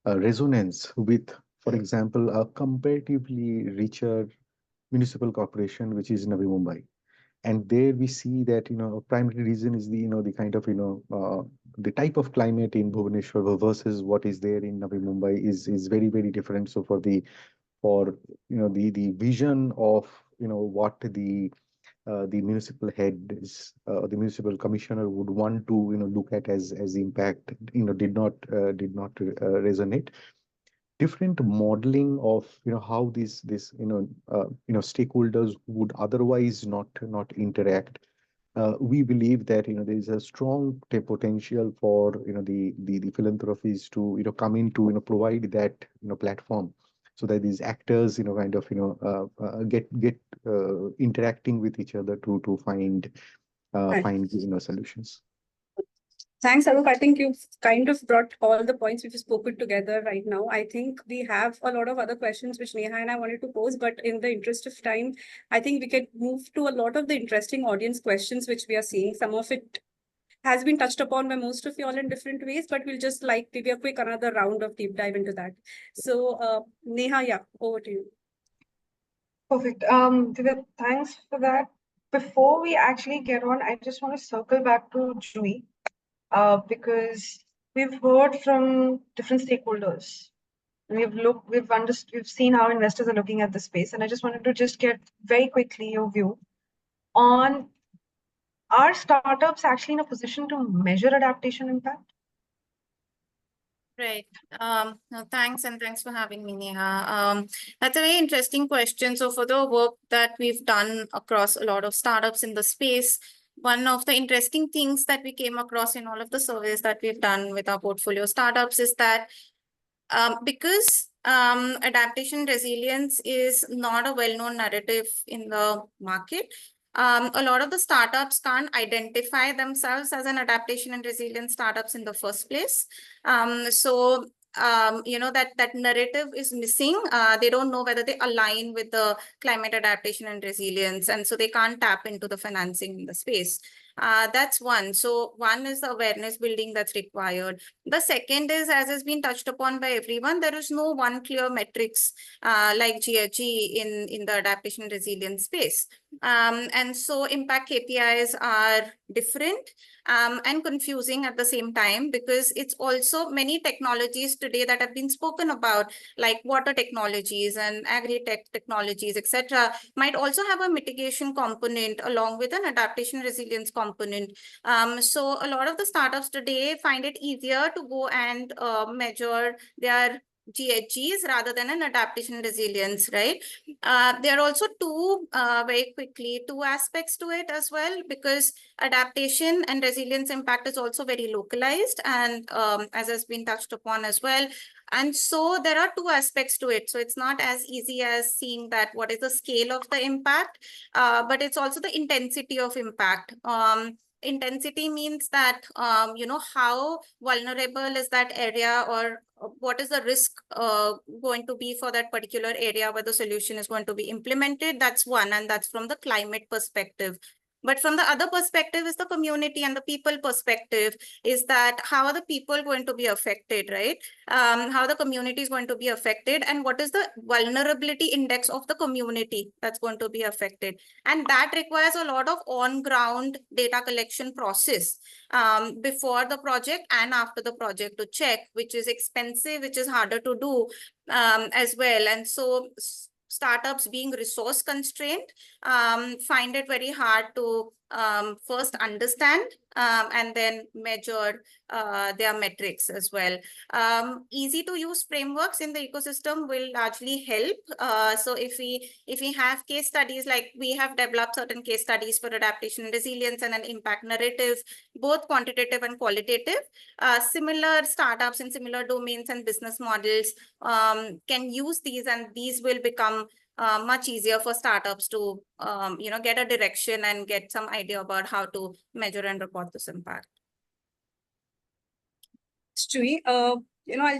a resonance with, for example, a comparatively richer municipal corporation, which is Navi Mumbai. And there we see that, a primary reason is the kind of, the type of climate in Bhubaneswar versus what is there in Navi Mumbai is very, very different. So for the vision of, what the municipal head is, the municipal commissioner would want to, look at as impact, did not resonate. Different modeling of, how this stakeholders would otherwise not interact. We believe that, there is a strong potential for, the philanthropies to, come in to, provide that, platform, so that these actors, kind of, get interacting with each other to find solutions. Thanks, Arup. I think you've kind of brought all the points we've spoken together right now. I think we have a lot of other questions which Neha and I wanted to pose, but in the interest of time, I think we can move to a lot of the interesting audience questions which we are seeing. Some of it has been touched upon by most of you all in different ways, but we'll just give you a quick another round of deep dive into that. So Neha, yeah, over to you. Perfect. Divya, thanks for that. Before we actually get on, I just want to circle back to Jui, because we've heard from different stakeholders. We've seen how investors are looking at the space, and I just wanted to just get very quickly your view on, are startups actually in a position to measure adaptation impact? Right. No, thanks, and thanks for having me, Neha. That's a very interesting question. So for the work that we've done across a lot of startups in the space, one of the interesting things that we came across in all of the surveys that we've done with our portfolio startups is that because adaptation resilience is not a well-known narrative in the market, a lot of the startups can't identify themselves as an adaptation and resilience startups in the first place. That narrative is missing. They don't know whether they align with the climate adaptation and resilience, and so they can't tap into the financing in the space. That's one. So one is the awareness building that's required. The second is, as has been touched upon by everyone, there is no one clear metrics like GHG in the adaptation and resilience space. And so impact KPIs are different and confusing at the same time, because it's also many technologies today that have been spoken about, like water technologies and agri-tech technologies, etc., might also have a mitigation component along with an adaptation resilience component. So a lot of the startups today find it easier to go and measure their GHGs rather than an adaptation resilience, right? There are also two aspects to it as well, because adaptation and resilience impact is also very localized, and as has been touched upon as well. And so there are two aspects to it. So it's not as easy as seeing that what is the scale of the impact, but it's also the intensity of impact. Intensity means that, how vulnerable is that area, or what is the risk going to be for that particular area where the solution is going to be implemented. That's one, and that's from the climate perspective. But from the other perspective is the community and the people perspective, is that how are the people going to be affected, right? How the community is going to be affected, and what is the vulnerability index of the community that's going to be affected. And that requires a lot of on-ground data collection process before the project and after the project to check, which is expensive, which is harder to do as well. And so startups, being resource constrained, find it very hard to first understand and then measure their metrics as well. Easy to use frameworks in the ecosystem will largely help. So if we have case studies, like we have developed certain case studies for adaptation and resilience and an impact narrative, both quantitative and qualitative, similar startups in similar domains and business models can use these, and these will become much easier for startups to get a direction and get some idea about how to measure and report this impact. Stewie, I'll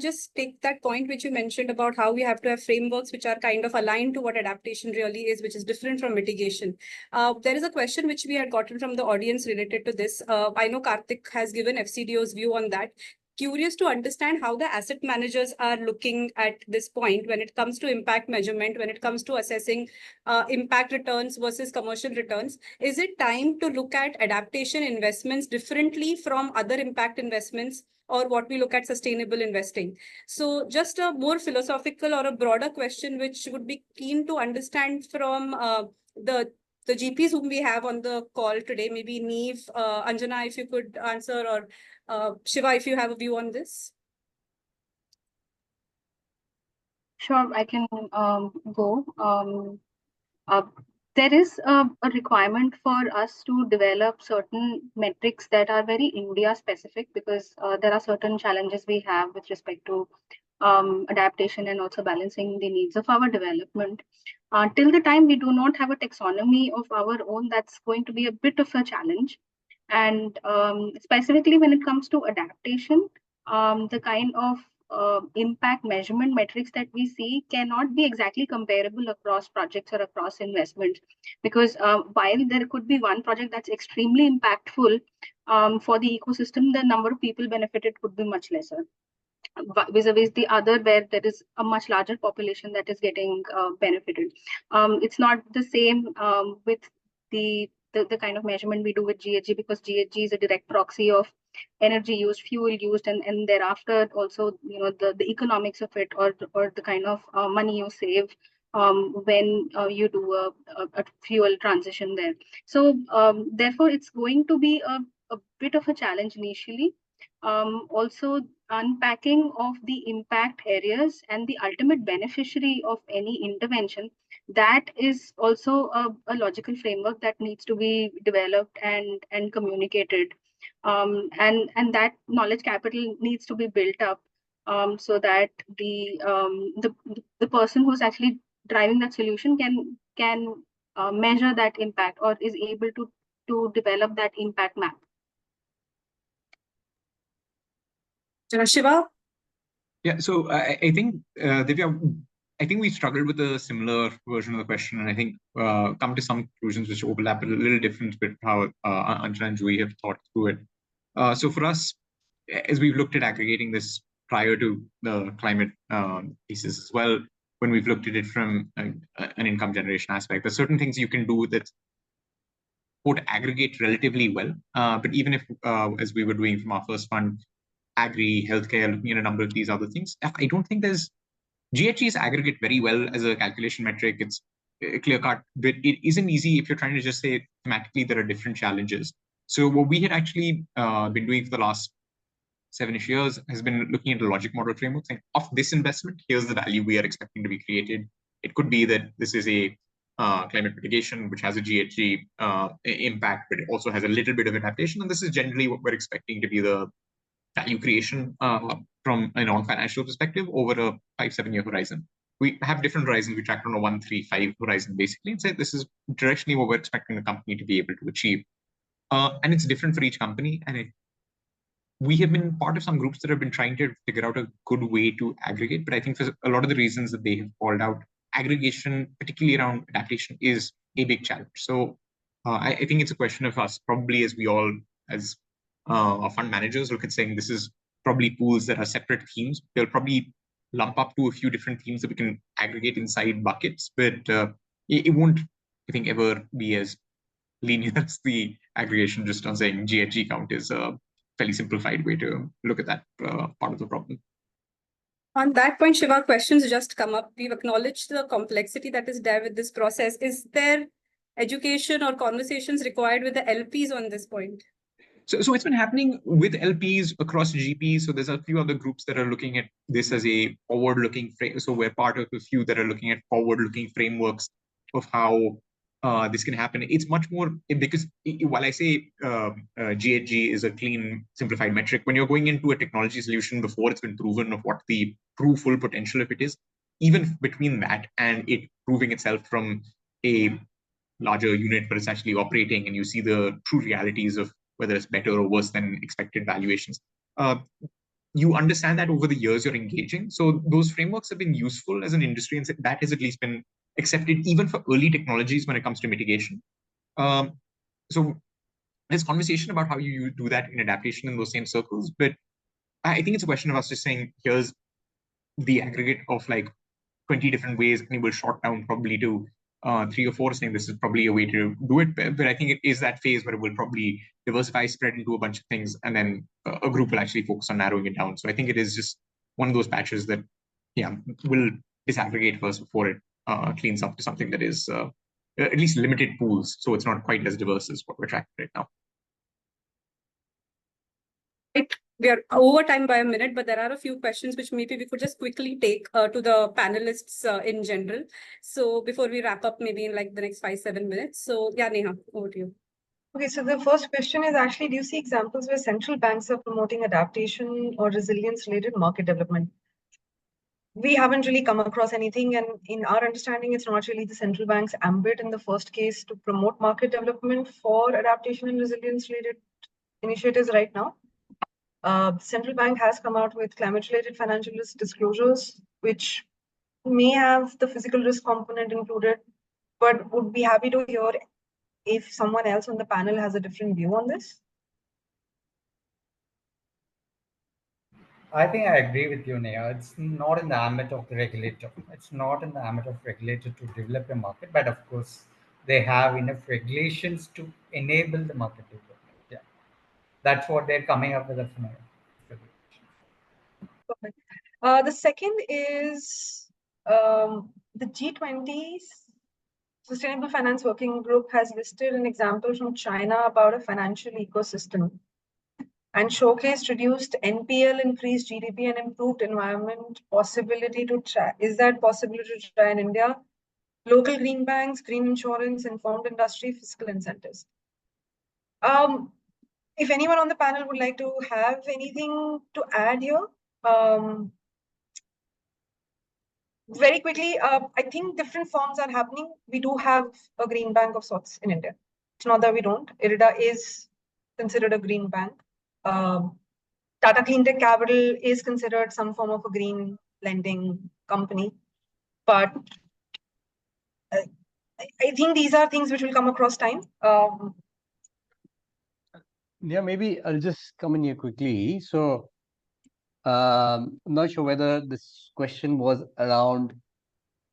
just take that point which you mentioned about how we have to have frameworks which are kind of aligned to what adaptation really is, which is different from mitigation. There is a question which we had gotten from the audience related to this. I know Karthik has given FCDO's view on that. Curious to understand how the asset managers are looking at this point when it comes to impact measurement, when it comes to assessing impact returns versus commercial returns. Is it time to look at adaptation investments differently from other impact investments, or what we look at sustainable investing? So just a more philosophical or a broader question, which would be keen to understand from the GPs whom we have on the call today, maybe Neev, Anjana, if you could answer, or Shiva, if you have a view on this. Sure, I can go. There is a requirement for us to develop certain metrics that are very India specific, because there are certain challenges we have with respect to adaptation and also balancing the needs of our development. Till the time we do not have a taxonomy of our own, that's going to be a bit of a challenge. And specifically when it comes to adaptation, the kind of impact measurement metrics that we see cannot be exactly comparable across projects or across investments, because while there could be one project that's extremely impactful for the ecosystem, the number of people benefited could be much lesser, vis-a-vis the other where there is a much larger population that is getting benefited. It's not the same with the kind of measurement we do with GHG, because GHG is a direct proxy of energy used, fuel used, and thereafter also the economics of it, or the kind of money you save when you do a fuel transition there. So therefore it's going to be a bit of a challenge initially. Also unpacking of the impact areas and the ultimate beneficiary of any intervention, that is also a logical framework that needs to be developed and communicated. And that knowledge capital needs to be built up so that the person who's actually driving that solution can measure that impact, or is able to develop that impact map. Shiva? Yeah, so I think, Divya, I think we struggled with a similar version of the question, and I think come to some conclusions which overlap a little different with how Anjana and Joey have thought through it. So for us, as we've looked at aggregating this prior to the climate pieces as well, when we've looked at it from an income generation aspect, there's certain things you can do that would aggregate relatively well. But even if, as we were doing from our first fund, agri, healthcare, looking at a number of these other things, I don't think there's GHGs aggregate very well as a calculation metric. It's clear cut, but it isn't easy if you're trying to just say thematically there are different challenges. So what we had actually been doing for the last 7-ish years has been looking at the logic model framework, saying of this investment, here's the value we are expecting to be created. It could be that this is a climate mitigation, which has a GHG impact, but it also has a little bit of adaptation. And this is generally what we're expecting to be the value creation from a non-financial perspective over a 5-7 year horizon. We have different horizons. We track on a 1, 3, 5 horizon basically, and say this is directionally what we're expecting the company to be able to achieve. And it's different for each company. And we have been part of some groups that have been trying to figure out a good way to aggregate. But I think for a lot of the reasons that they have called out, aggregation, particularly around adaptation, is a big challenge. So I think it's a question of us, probably as we all, as fund managers, look at saying this is probably pools that are separate themes. They'll probably lump up to a few different themes that we can aggregate inside buckets, but it won't, I think, ever be as linear as the aggregation just on saying GHG count is a fairly simplified way to look at that part of the problem. On that point, Shiva, questions just come up. We've acknowledged the complexity that is there with this process. Is there education or conversations required with the LPs on this point? So it's been happening with LPs across GPs. So there's a few other groups that are looking at this as a forward-looking frame. So we're part of a few that are looking at forward-looking frameworks of how this can happen. It's much more because while I say GHG is a clean, simplified metric, when you're going into a technology solution before it's been proven of what the true full potential of it is, even between that and it proving itself from a larger unit where it's actually operating and you see the true realities of whether it's better or worse than expected valuations. You understand that over the years you're engaging. So those frameworks have been useful as an industry, and that has at least been accepted even for early technologies when it comes to mitigation. So there's conversation about how you do that in adaptation in those same circles, but I think it's a question of us just saying, here's the aggregate of like 20 different ways, and it will short down probably to 3 or 4, saying this is probably a way to do it. But I think it is that phase where it will probably diversify, spread into a bunch of things, and then a group will actually focus on narrowing it down. So I think it is just one of those patches that, yeah, will disaggregate first before it cleans up to something that is at least limited pools. So it's not quite as diverse as what we're tracking right now. We are over time by a minute, but there are a few questions which maybe we could just quickly take to the panelists in general. So before we wrap up, maybe in like the next 5-7 minutes. So yeah, Neha, over to you. Okay, so the first question is actually, do you see examples where central banks are promoting adaptation or resilience-related market development? We haven't really come across anything, and in our understanding, it's not really the central bank's ambit in the first case to promote market development for adaptation and resilience-related initiatives right now. The central bank has come out with climate-related financial risk disclosures, which may have the physical risk component included, but would be happy to hear if someone else on the panel has a different view on this. I think I agree with you, Neha. It's not in the ambit of the regulator. It's not in the ambit of regulator to develop a market, but of course, they have enough regulations to enable the market development. Yeah, that's what they're coming up with. Perfect. The second is the G20's Sustainable Finance Working Group has listed an example from China about a financial ecosystem and showcased reduced NPL, increased GDP, and improved environment possibility to try. Is that possible to try in India? Local green banks, green insurance, informed industry, fiscal incentives. If anyone on the panel would like to have anything to add here, very quickly, I think different forms are happening. We do have a green bank of sorts in India. It's not that we don't. IRIDA is considered a green bank. Tata Cleantech Capital is considered some form of a green lending company. But I think these are things which will come across time. Yeah, maybe I'll just come in here quickly. So I'm not sure whether this question was around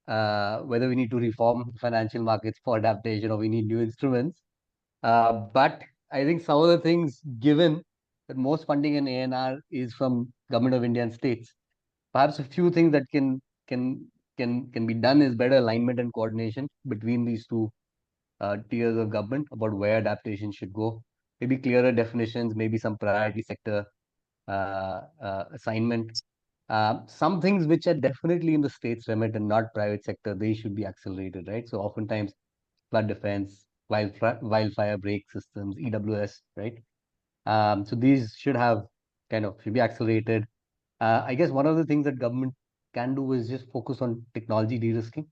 whether we need to reform financial markets for adaptation or we need new instruments. But I think some of the things, given that most funding in ANR is from Government of India and states, perhaps a few things that can be done is better alignment and coordination between these two tiers of government about where adaptation should go. Maybe clearer definitions, maybe some priority sector assignment. Some things which are definitely in the state's remit and not private sector, they should be accelerated, right? So oftentimes flood defense, wildfire break systems, EWS, right? So these should be accelerated. I guess one of the things that government can do is just focus on technology de-risking,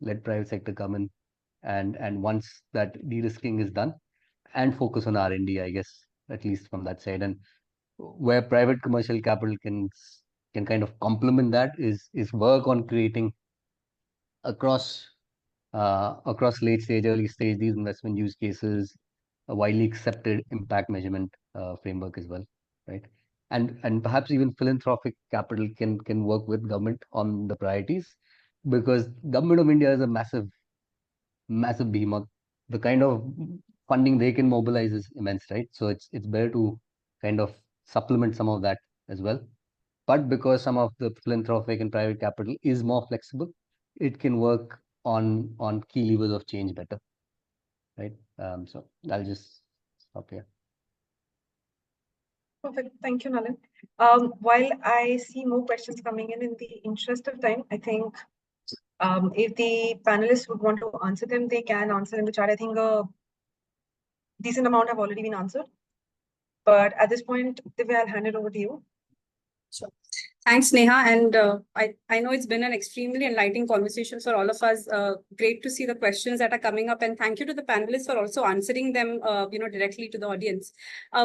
let private sector come in, and once that de-risking is done, and focus on R&D, I guess, at least from that side. And where private commercial capital can kind of complement that is work on creating across late stage, early stage, these investment use cases, a widely accepted impact measurement framework as well, right? And perhaps even philanthropic capital can work with government on the priorities, because Government of India is a massive behemoth. The kind of funding they can mobilize is immense, right? So it's better to kind of supplement some of that as well. But because some of the philanthropic and private capital is more flexible, it can work on key levers of change better. right? So I'll just stop here. Perfect. Thank you, Nalin. While I see more questions coming in the interest of time, I think if the panelists would want to answer them, they can answer in the chat. I think a decent amount have already been answered. But at this point, Divya, I'll hand it over to you. Sure. Thanks, Neha. And I know it's been an extremely enlightening conversation for all of us. Great to see the questions that are coming up. And thank you to the panelists for also answering them directly to the audience.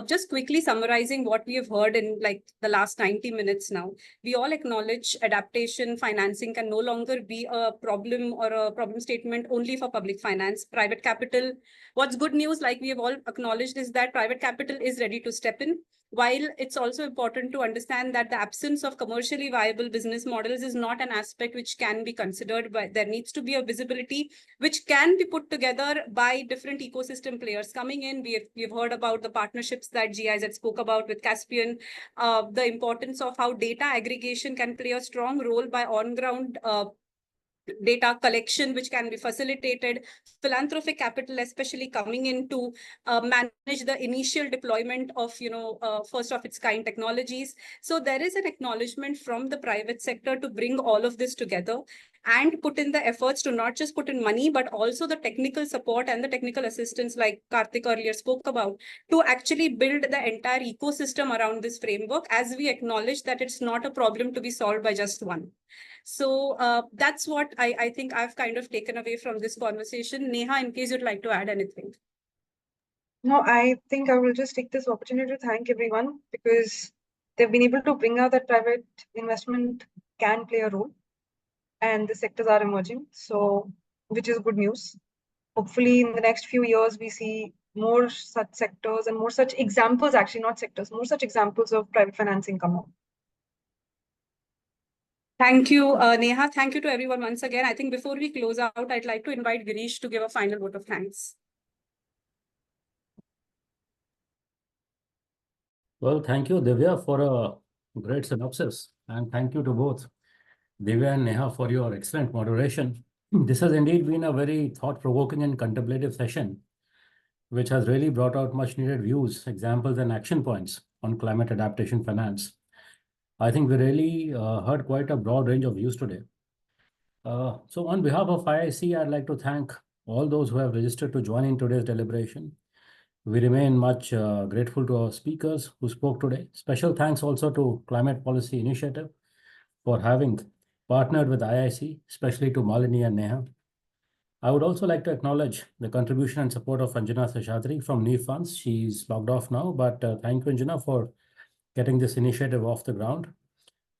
Just quickly summarizing what we have heard in like the last 90 minutes now. We all acknowledge adaptation financing can no longer be a problem or a problem statement only for public finance. Private capital, what's good news, like we have all acknowledged, is that private capital is ready to step in. While it's also important to understand that the absence of commercially viable business models is not an aspect which can be considered, but there needs to be a visibility which can be put together by different ecosystem players coming in. We've heard about the partnerships that GIZ spoke about with Caspian, the importance of how data aggregation can play a strong role by on-ground data collection, which can be facilitated, philanthropic capital, especially coming in to manage the initial deployment of, first of its kind technologies. So there is an acknowledgement from the private sector to bring all of this together and put in the efforts to not just put in money, but also the technical support and the technical assistance, like Karthik earlier spoke about, to actually build the entire ecosystem around this framework, as we acknowledge that it's not a problem to be solved by just one. So that's what I think I've kind of taken away from this conversation. Neha, in case you'd like to add anything. No, I think I will just take this opportunity to thank everyone, because they've been able to bring out that private investment can play a role and the sectors are emerging. So, which is good news. Hopefully in the next few years, we see more such sectors and more such examples, actually not sectors, more such examples of private financing come out. Thank you, Neha. Thank you to everyone once again. I think before we close out, I'd like to invite Girish to give a final vote of thanks. Well, thank you, Divya, for a great synopsis. And thank you to both Divya and Neha for your excellent moderation. This has indeed been a very thought-provoking and contemplative session, which has really brought out much needed views, examples, and action points on climate adaptation finance. I think we really heard quite a broad range of views today. So on behalf of IIC, I'd like to thank all those who have registered to join in today's deliberation. We remain much grateful to our speakers who spoke today. Special thanks also to Climate Policy Initiative for having partnered with IIC, especially to Malini and Neha. I would also like to acknowledge the contribution and support of Anjana Seshadri from Neev Funds. She's logged off now, but thank you, Anjana, for getting this initiative off the ground.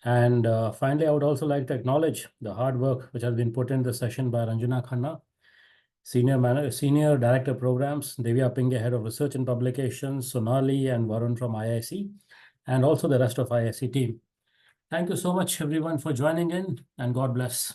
And finally, I would also like to acknowledge the hard work which has been put in the session by Ranjana Khanna, Senior Director Programs, Devya Pinge, Head of Research and Publications, Sonali and Varun from IIC, and also the rest of IIC team. Thank you so much, everyone, for joining in, and God bless.